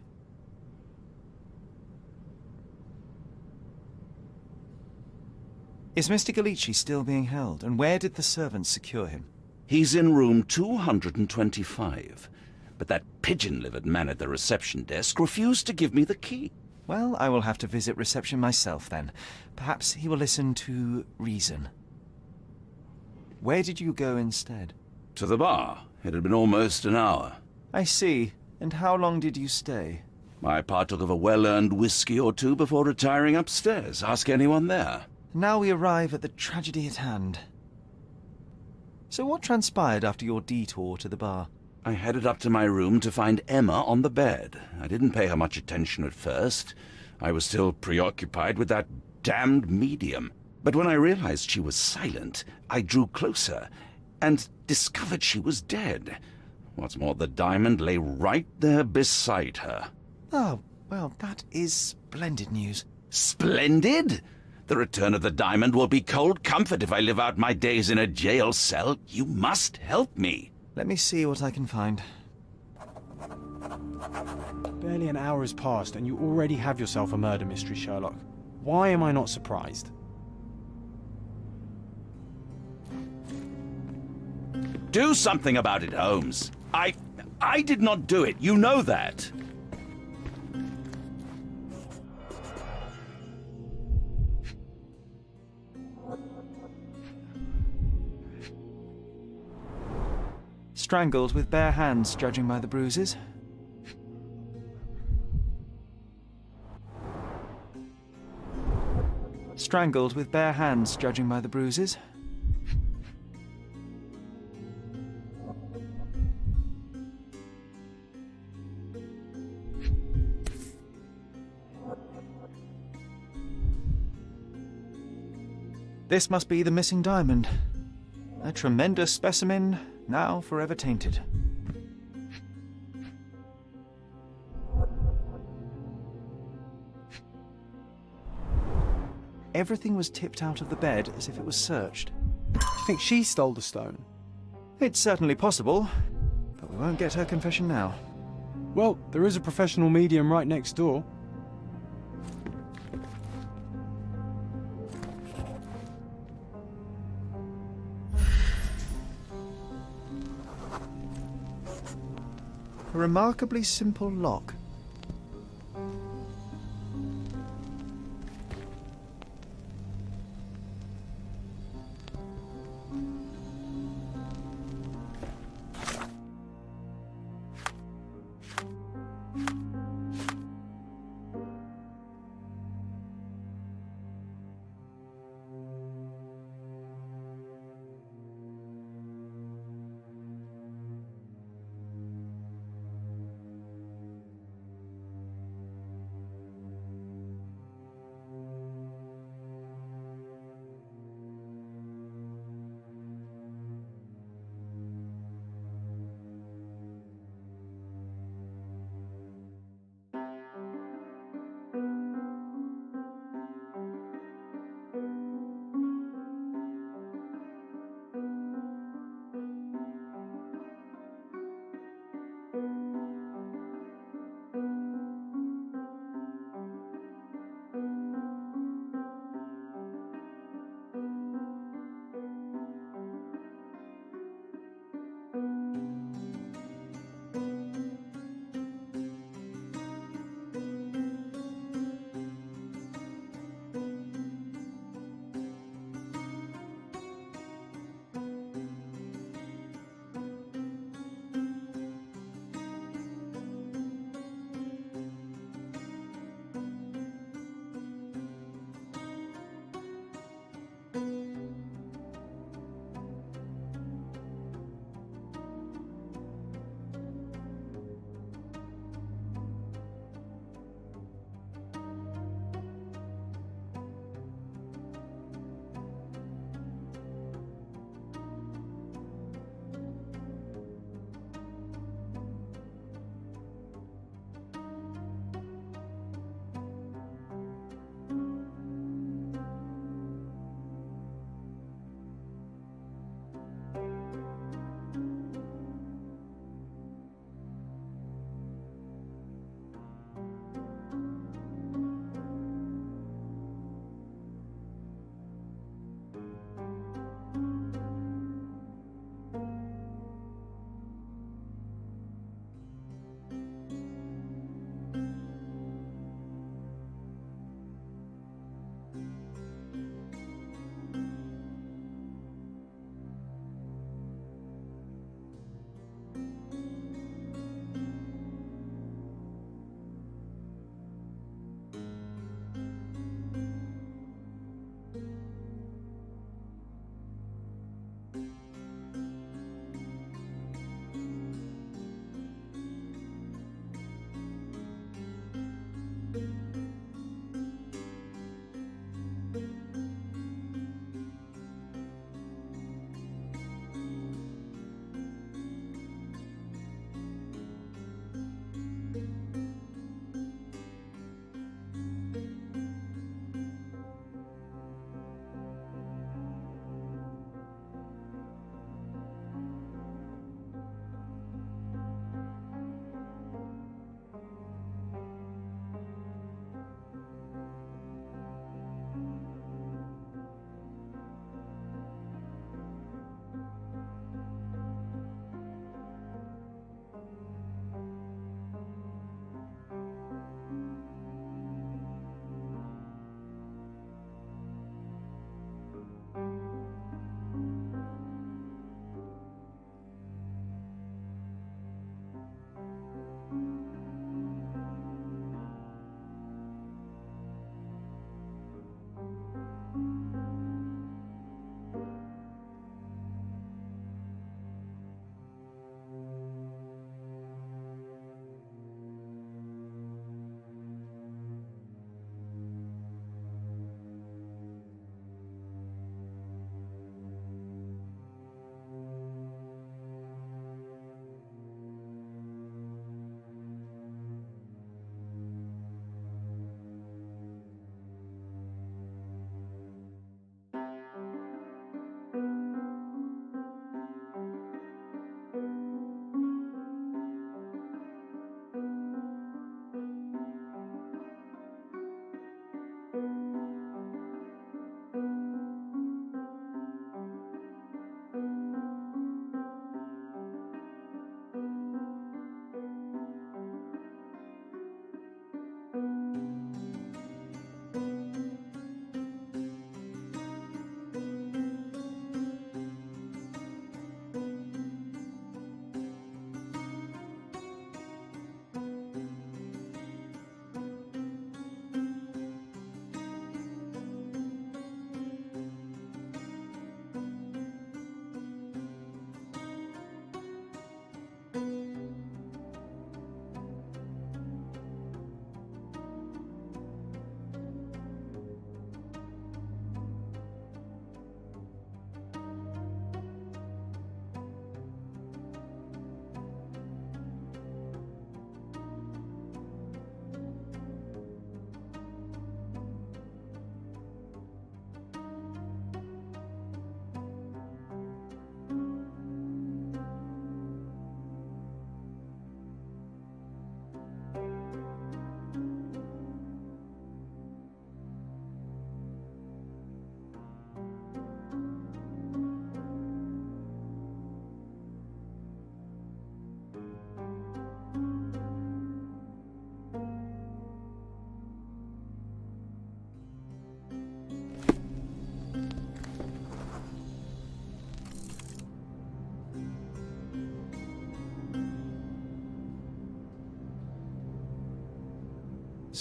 Is Mr. Gallici still being held, and where did the servants secure him? He's in room 225, but that pigeon-livered man at the reception desk refused to give me the key. Well, I will have to visit reception myself, then. Perhaps he will listen to reason. Where did you go instead? To the bar. It had been almost an hour. I see. And how long did you stay? I partook of a well-earned whiskey or two before retiring upstairs. Ask anyone there. Now we arrive at the tragedy at hand. So what transpired after your detour to the bar? I headed up to my room to find Emma on the bed. I didn't pay her much attention at first. I was still preoccupied with that damned medium. But when I realized she was silent, I drew closer and discovered she was dead. What's more, the diamond lay right there beside her. Oh, well, that is splendid news. Splendid? The return of the diamond will be cold comfort if I live out my days in a jail cell. You must help me. Let me see what I can find. Barely an hour has passed and you already have yourself a murder mystery, Sherlock. Why am I not surprised? Do something about it, Holmes. I did not do it. You know that. Strangled with bare hands, judging by the bruises. Strangled with bare hands, judging by the bruises. This must be the missing diamond. A tremendous specimen, now forever tainted. Everything was tipped out of the bed as if it was searched. Do you think she stole the stone? It's certainly possible, but we won't get her confession now. Well, there is a professional medium right next door. A remarkably simple lock.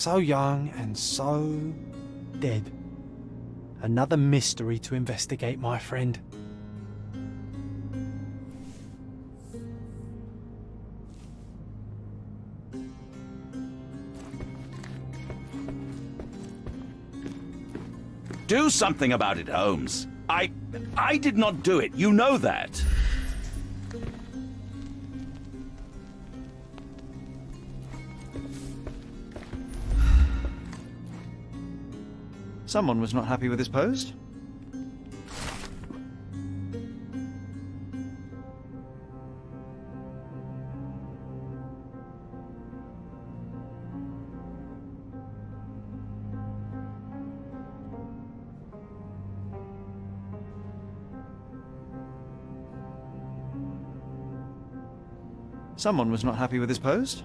So young and so dead. Another mystery to investigate, my friend. Do something about it, Holmes. I did not do it. You know that. Someone was not happy with his post. Someone was not happy with his post.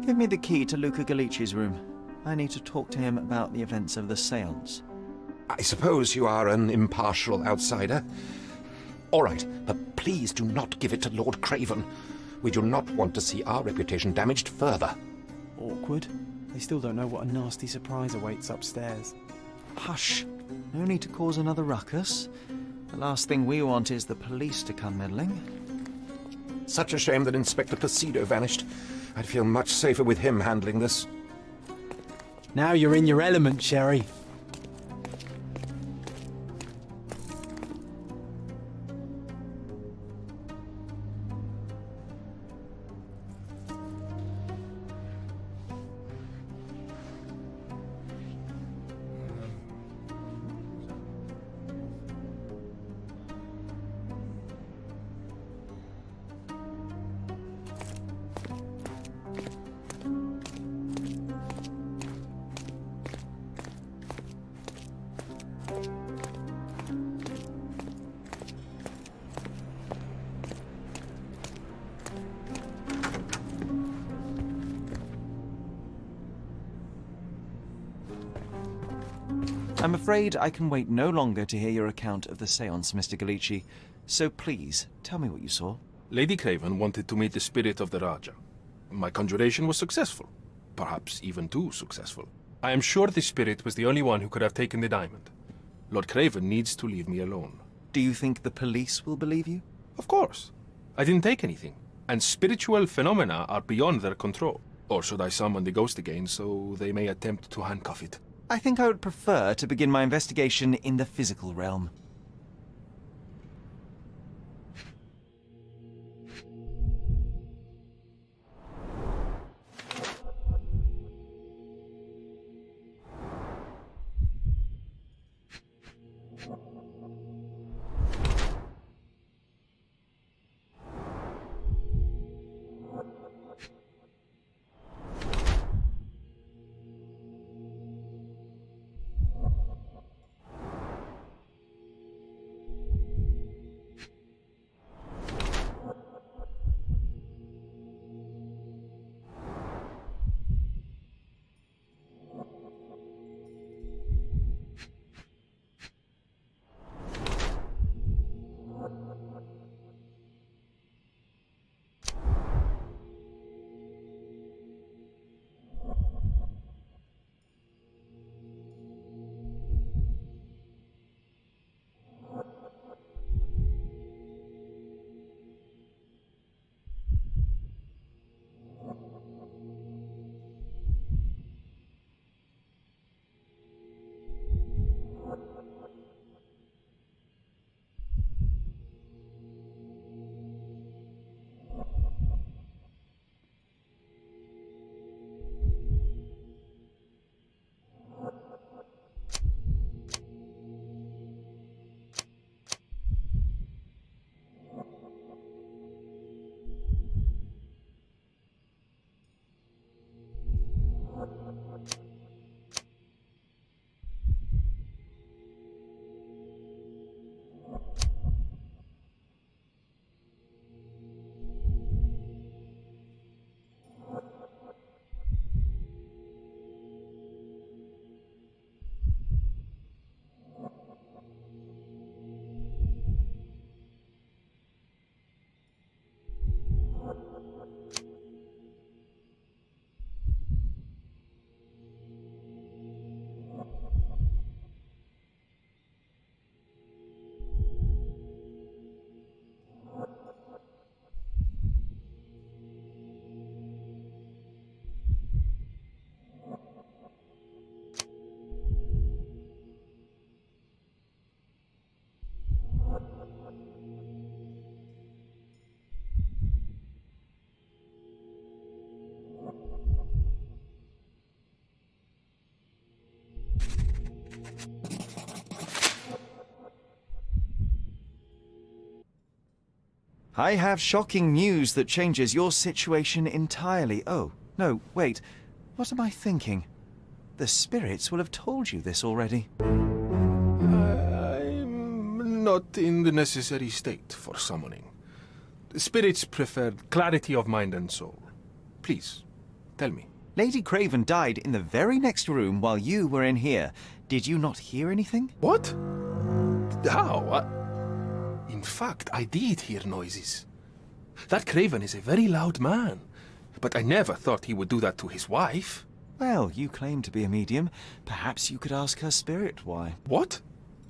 Give me the key to Luca Galici's room. I need to talk to him about the events of the séance. I suppose you are an impartial outsider. All right, but please do not give it to Lord Craven. We do not want to see our reputation damaged further. Awkward. They still don't know what a nasty surprise awaits upstairs. Hush. No need to cause another ruckus. The last thing we want is the police to come meddling. Such a shame that Inspector Placido vanished. I'd feel much safer with him handling this. Now you're in your element, Sherry. I'm afraid I can wait no longer to hear your account of the séance, Mr. Galici. So please, tell me what you saw. Lady Craven wanted to meet the spirit of the Raja. My conjuration was successful. Perhaps even too successful. I am sure the spirit was the only one who could have taken the diamond. Lord Craven needs to leave me alone. Do you think the police will believe you? Of course. I didn't take anything. And spiritual phenomena are beyond their control. Or should I summon the ghost again so they may attempt to handcuff it? I think I would prefer to begin my investigation in the physical realm. I have shocking news that changes your situation entirely. Oh, no, wait. What am I thinking? The spirits will have told you this already. I'm not in the necessary state for summoning. The spirits preferred clarity of mind and soul. Please, tell me. Lady Craven died in the very next room while you were in here. Did you not hear anything? What? How? In fact, I did hear noises. That Craven is a very loud man, but I never thought he would do that to his wife. Well, you claim to be a medium. Perhaps you could ask her spirit why. What?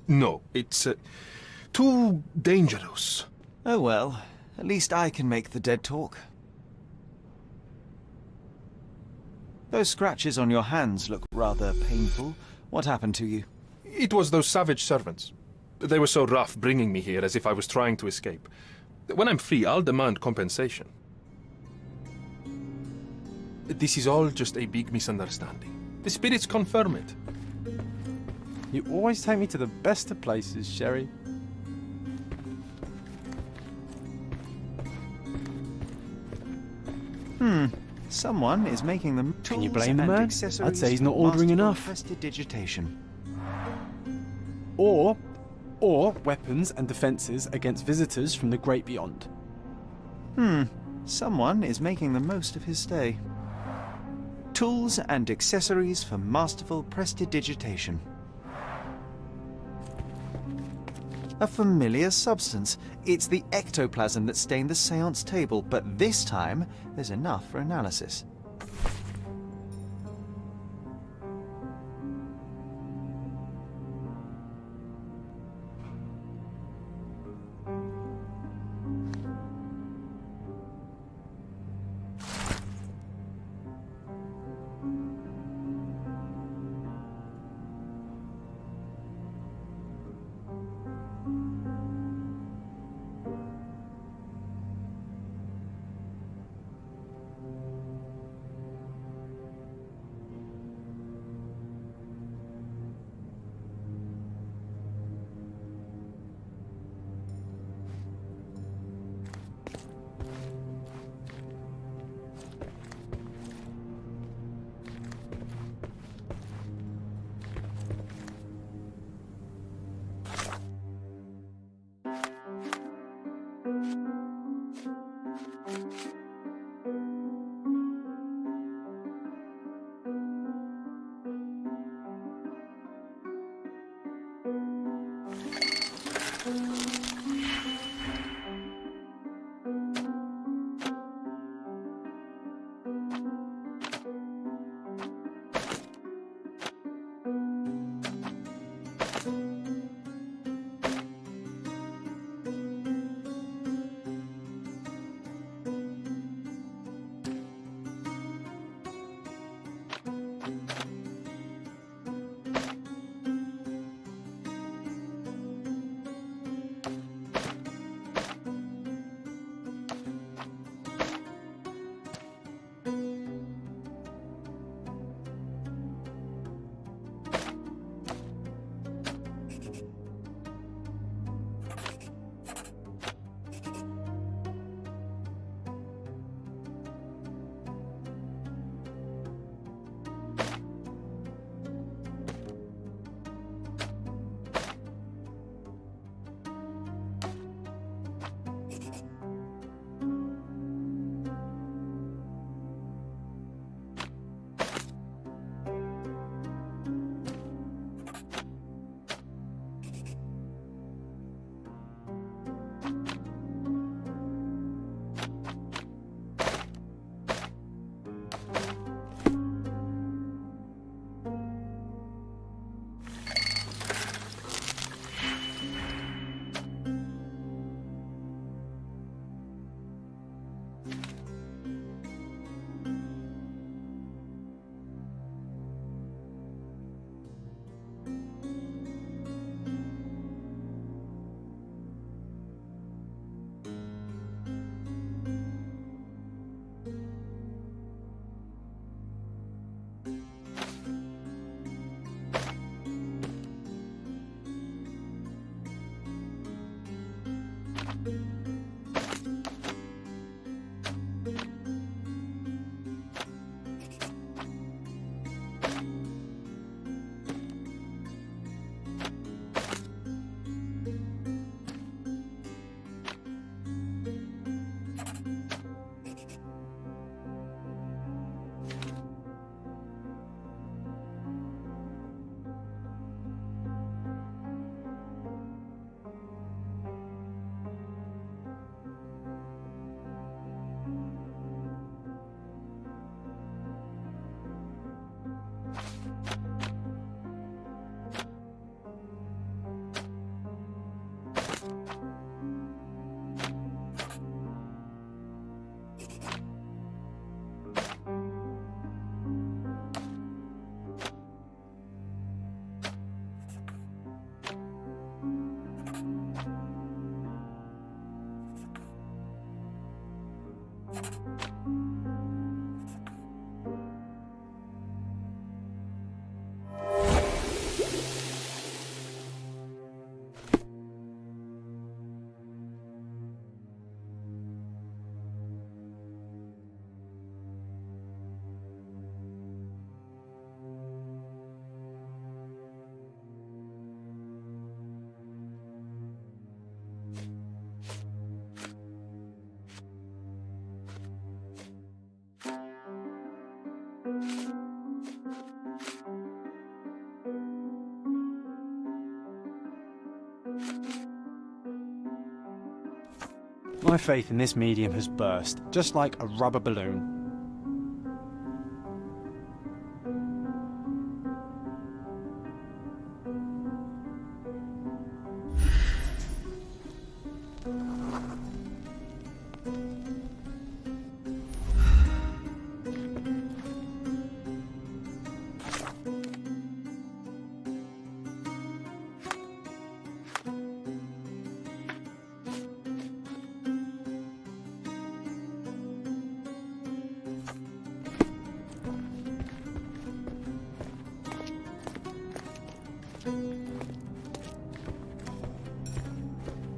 No, it's too dangerous. Oh well, at least I can make the dead talk. Those scratches on your hands look rather painful. What happened to you? It was those savage servants. They were so rough bringing me here as if I was trying to escape. When I'm free, I'll demand compensation. This is all just a big misunderstanding. The spirits confirm it. You always take me to the best of places, Sherry. Someone is making them tools. Can you blame the and man? accessories I'd say he's not for ordering masterful enough. Prestidigitation. Or weapons and defences against visitors from the great beyond. Someone is making the most of his stay. Tools and accessories for masterful prestidigitation. A familiar substance. It's the ectoplasm that stained the seance table, but this time there's enough for analysis. My faith in this medium has burst, just like a rubber balloon.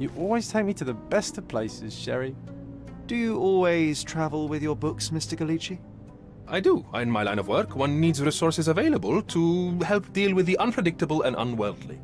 You always take me to the best of places, Sherry. Do you always travel with your books, Mr. Galici? I do. In my line of work, one needs resources available to help deal with the unpredictable and unworldly.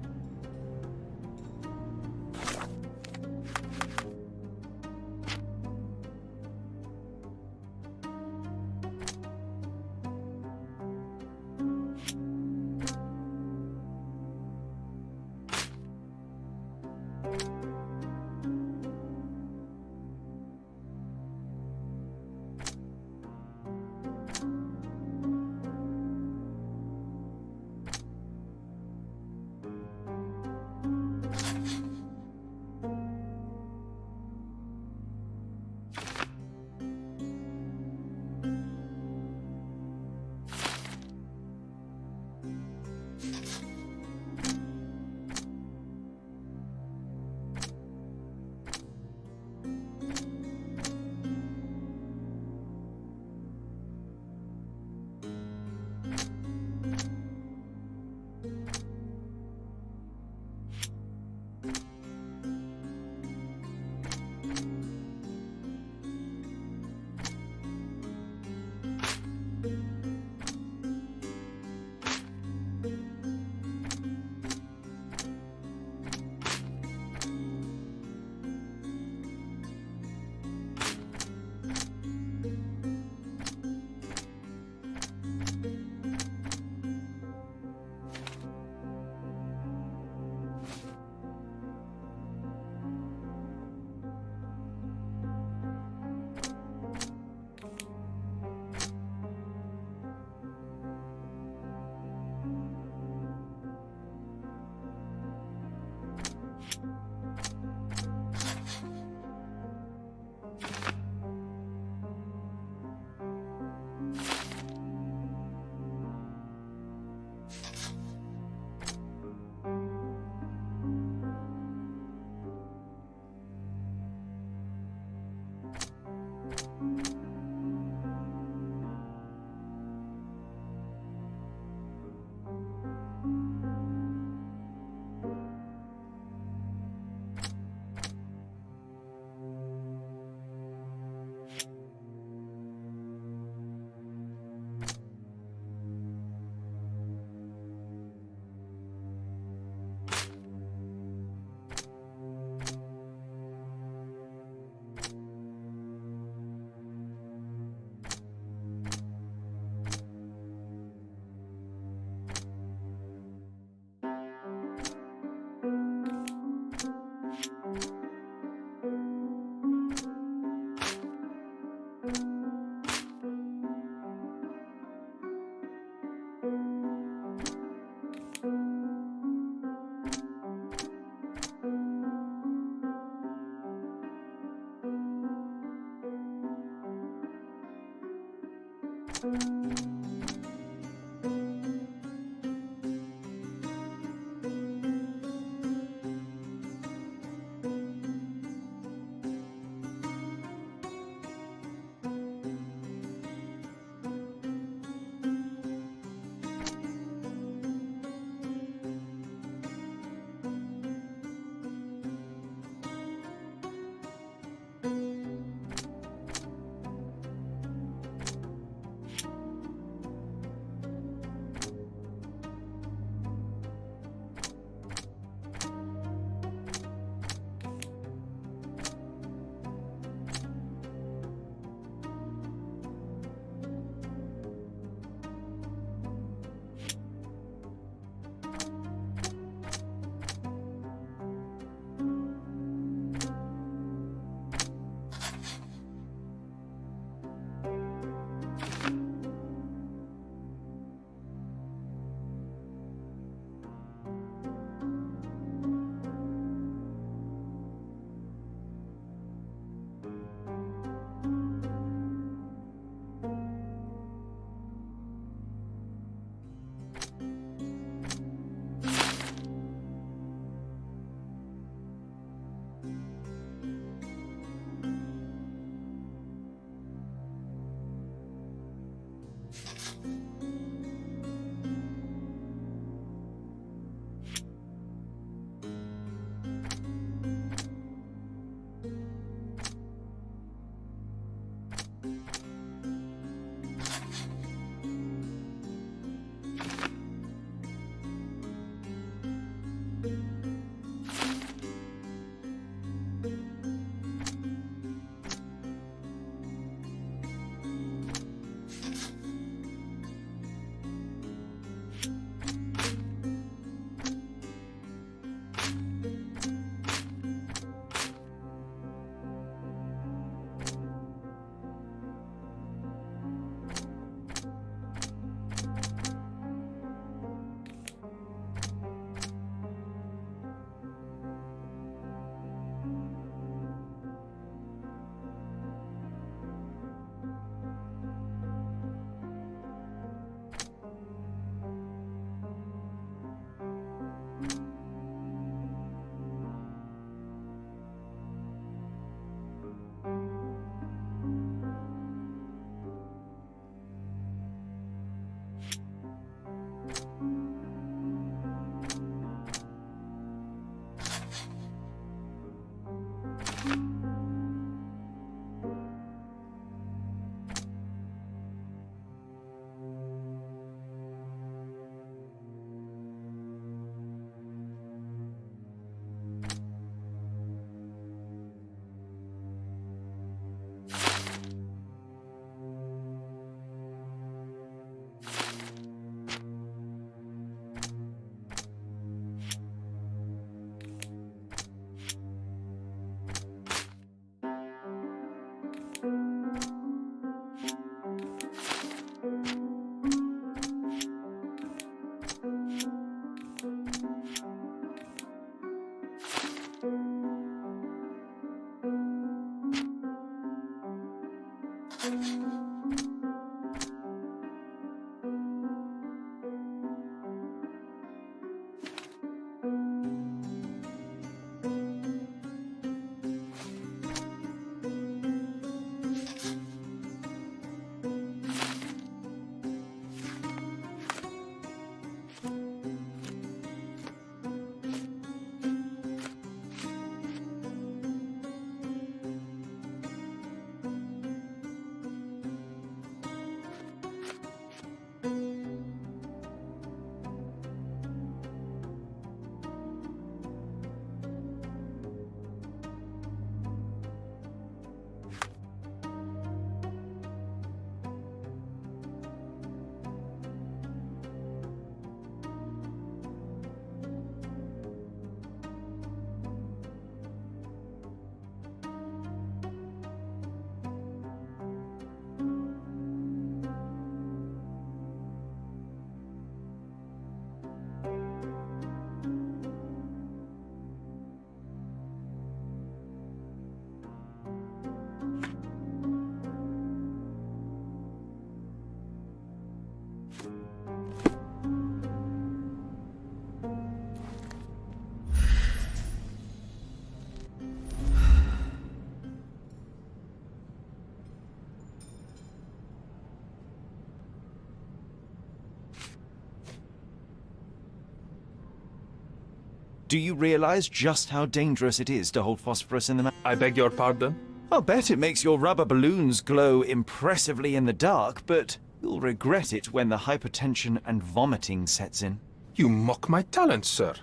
Do you realize just how dangerous it is to hold phosphorus in the I beg your pardon? I'll bet it makes your rubber balloons glow impressively in the dark, but you'll regret it when the hypertension and vomiting sets in. You mock my talents, sir.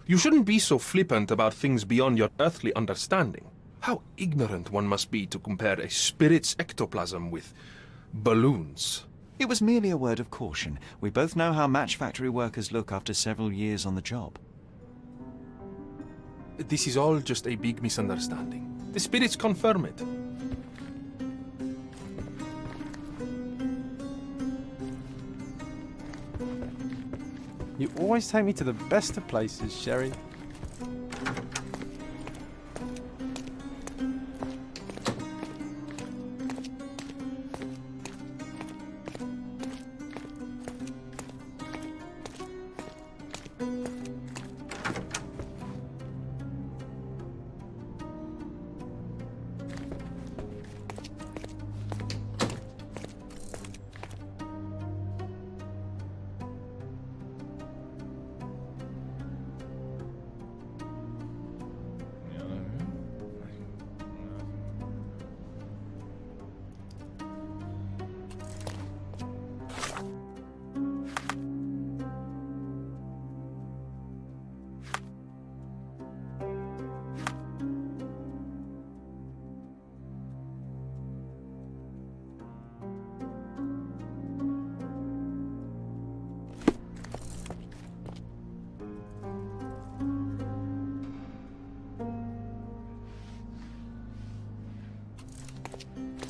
You shouldn't be so flippant about things beyond your earthly understanding. How ignorant one must be to compare a spirit's ectoplasm with balloons. It was merely a word of caution. We both know how match factory workers look after several years on the job. This is all just a big misunderstanding. The spirits confirm it. You always take me to the best of places, Sherry.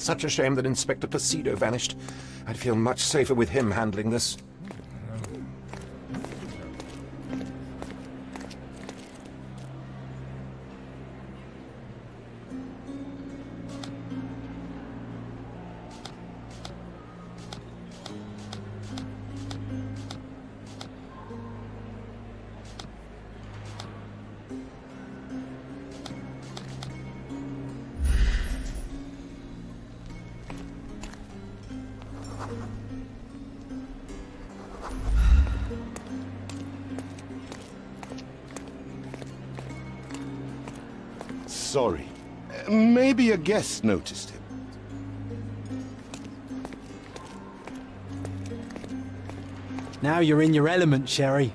Such a shame that Inspector Placido vanished. I'd feel much safer with him handling this. Sorry. Maybe a guest noticed him. Now you're in your element, Sherry.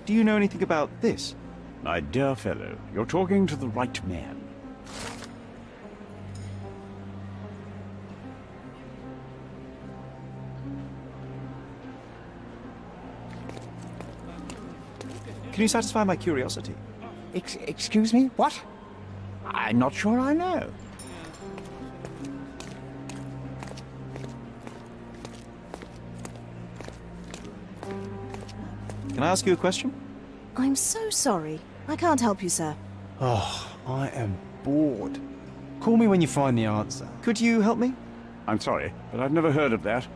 Do you know anything about this? My dear fellow, you're talking to the right man. Can you satisfy my curiosity? Excuse me? What? I'm not sure I know. Can I ask you a question? I'm so sorry. I can't help you, sir. Oh, I am bored. Call me when you find the answer. Could you help me? I'm sorry, but I've never heard of that.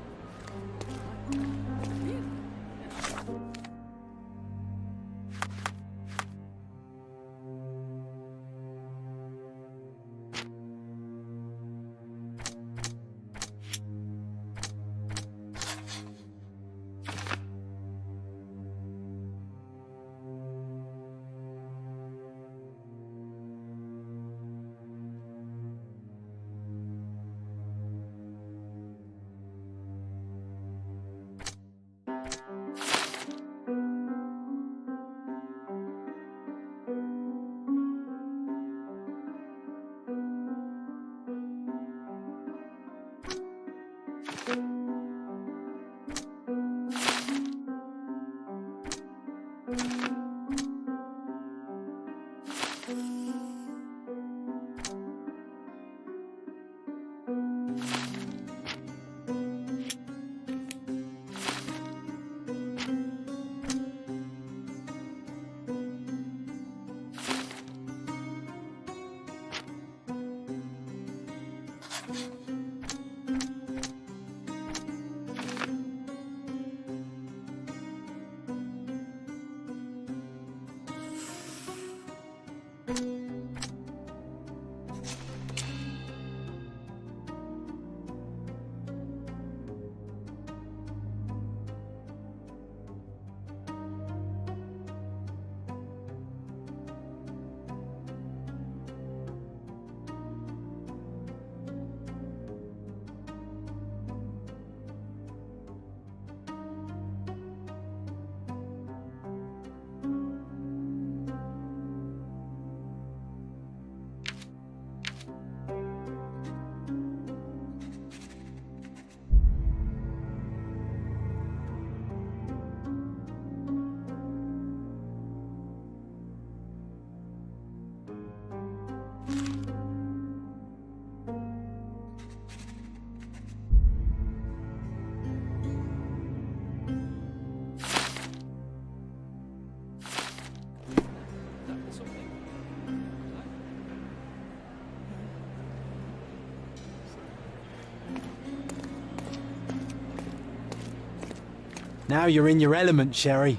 sort of thing. Now you're in your element, Sherry.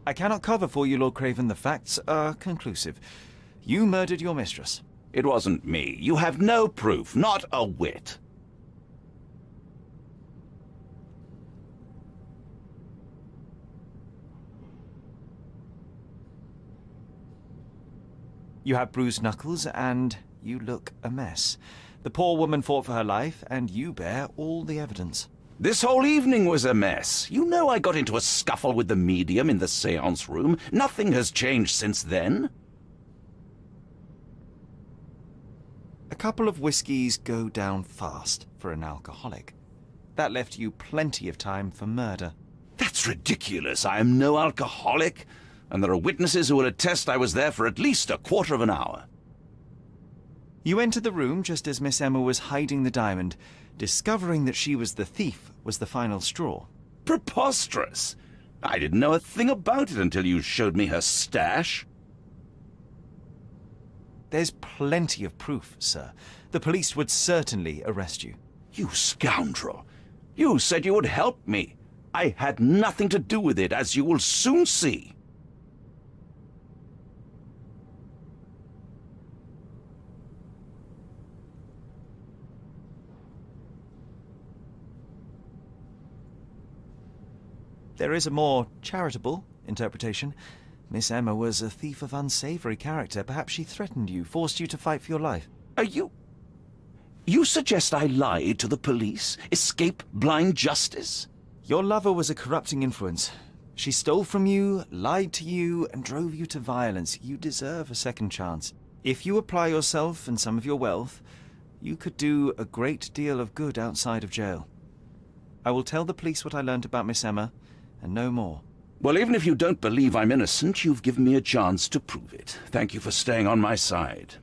I cannot cover for you, Lord Craven. The facts are conclusive. You murdered your mistress. It wasn't me. You have no proof, not a whit. You have bruised knuckles, and you look a mess. The poor woman fought for her life, and you bear all the evidence. This whole evening was a mess. You know I got into a scuffle with the medium in the seance room. Nothing has changed since then. A couple of whiskies go down fast for an alcoholic. That left you plenty of time for murder. That's ridiculous. I am no alcoholic, and there are witnesses who will attest I was there for at least a quarter of an hour. You entered the room just as Miss Emma was hiding the diamond. Discovering that she was the thief was the final straw. Preposterous! I didn't know a thing about it until you showed me her stash. There's plenty of proof, sir. The police would certainly arrest you. You scoundrel! You said you would help me. I had nothing to do with it, as you will soon see. There is a more charitable interpretation. Miss Emma was a thief of unsavory character. Perhaps she threatened you, forced you to fight for your life. Are you... You suggest I lied to the police? Escape blind justice? Your lover was a corrupting influence. She stole from you, lied to you, and drove you to violence. You deserve a second chance. If you apply yourself and some of your wealth, you could do a great deal of good outside of jail. I will tell the police what I learned about Miss Emma, and no more. Well, even if you don't believe I'm innocent, you've given me a chance to prove it. Thank you for staying on my side.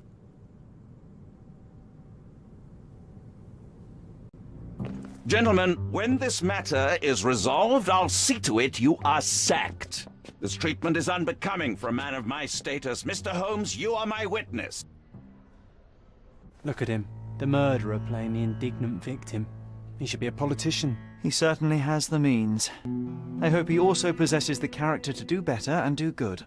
Gentlemen, when this matter is resolved, I'll see to it you are sacked. This treatment is unbecoming for a man of my status. Mr. Holmes, you are my witness. Look at him, the murderer playing the indignant victim. He should be a politician. He certainly has the means. I hope he also possesses the character to do better and do good.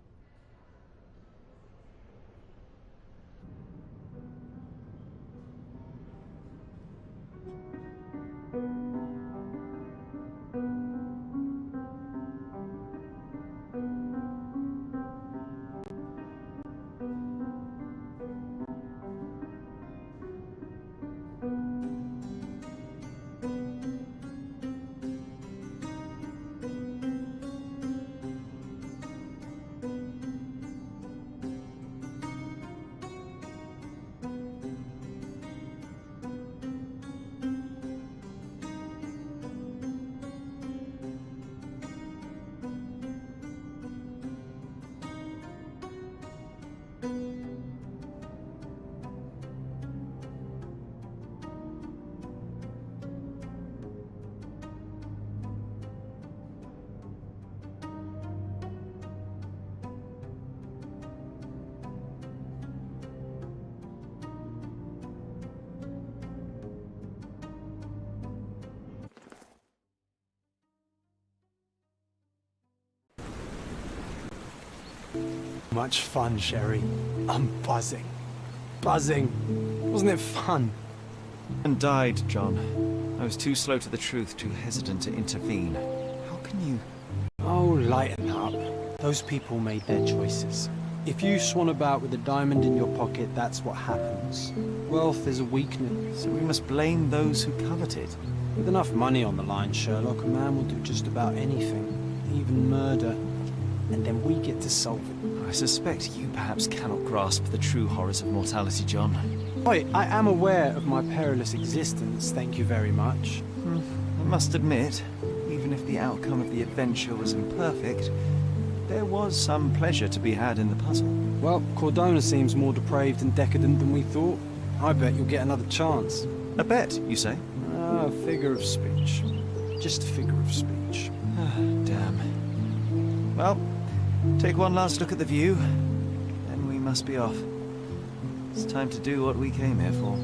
Much fun, Sherry. I'm buzzing. Buzzing. Wasn't it fun? And died, John. I was too slow to the truth, too hesitant to intervene. How can you... Oh, lighten up. Those people made their choices. If you swan about with a diamond in your pocket, that's what happens. Wealth is a weakness. So we must blame those who covet it. With enough money on the line, Sherlock, a man will do just about anything, even murder. And then we get to solve it. I suspect you perhaps cannot grasp the true horrors of mortality, John. I am aware of my perilous existence, thank you very much. I must admit, even if the outcome of the adventure was imperfect, there was some pleasure to be had in the puzzle. Well, Cordona seems more depraved and decadent than we thought. I bet you'll get another chance. A bet, you say? A figure of speech. Just a figure of speech. Damn. Well, take one last look at the view, then we must be off. It's time to do what we came here for.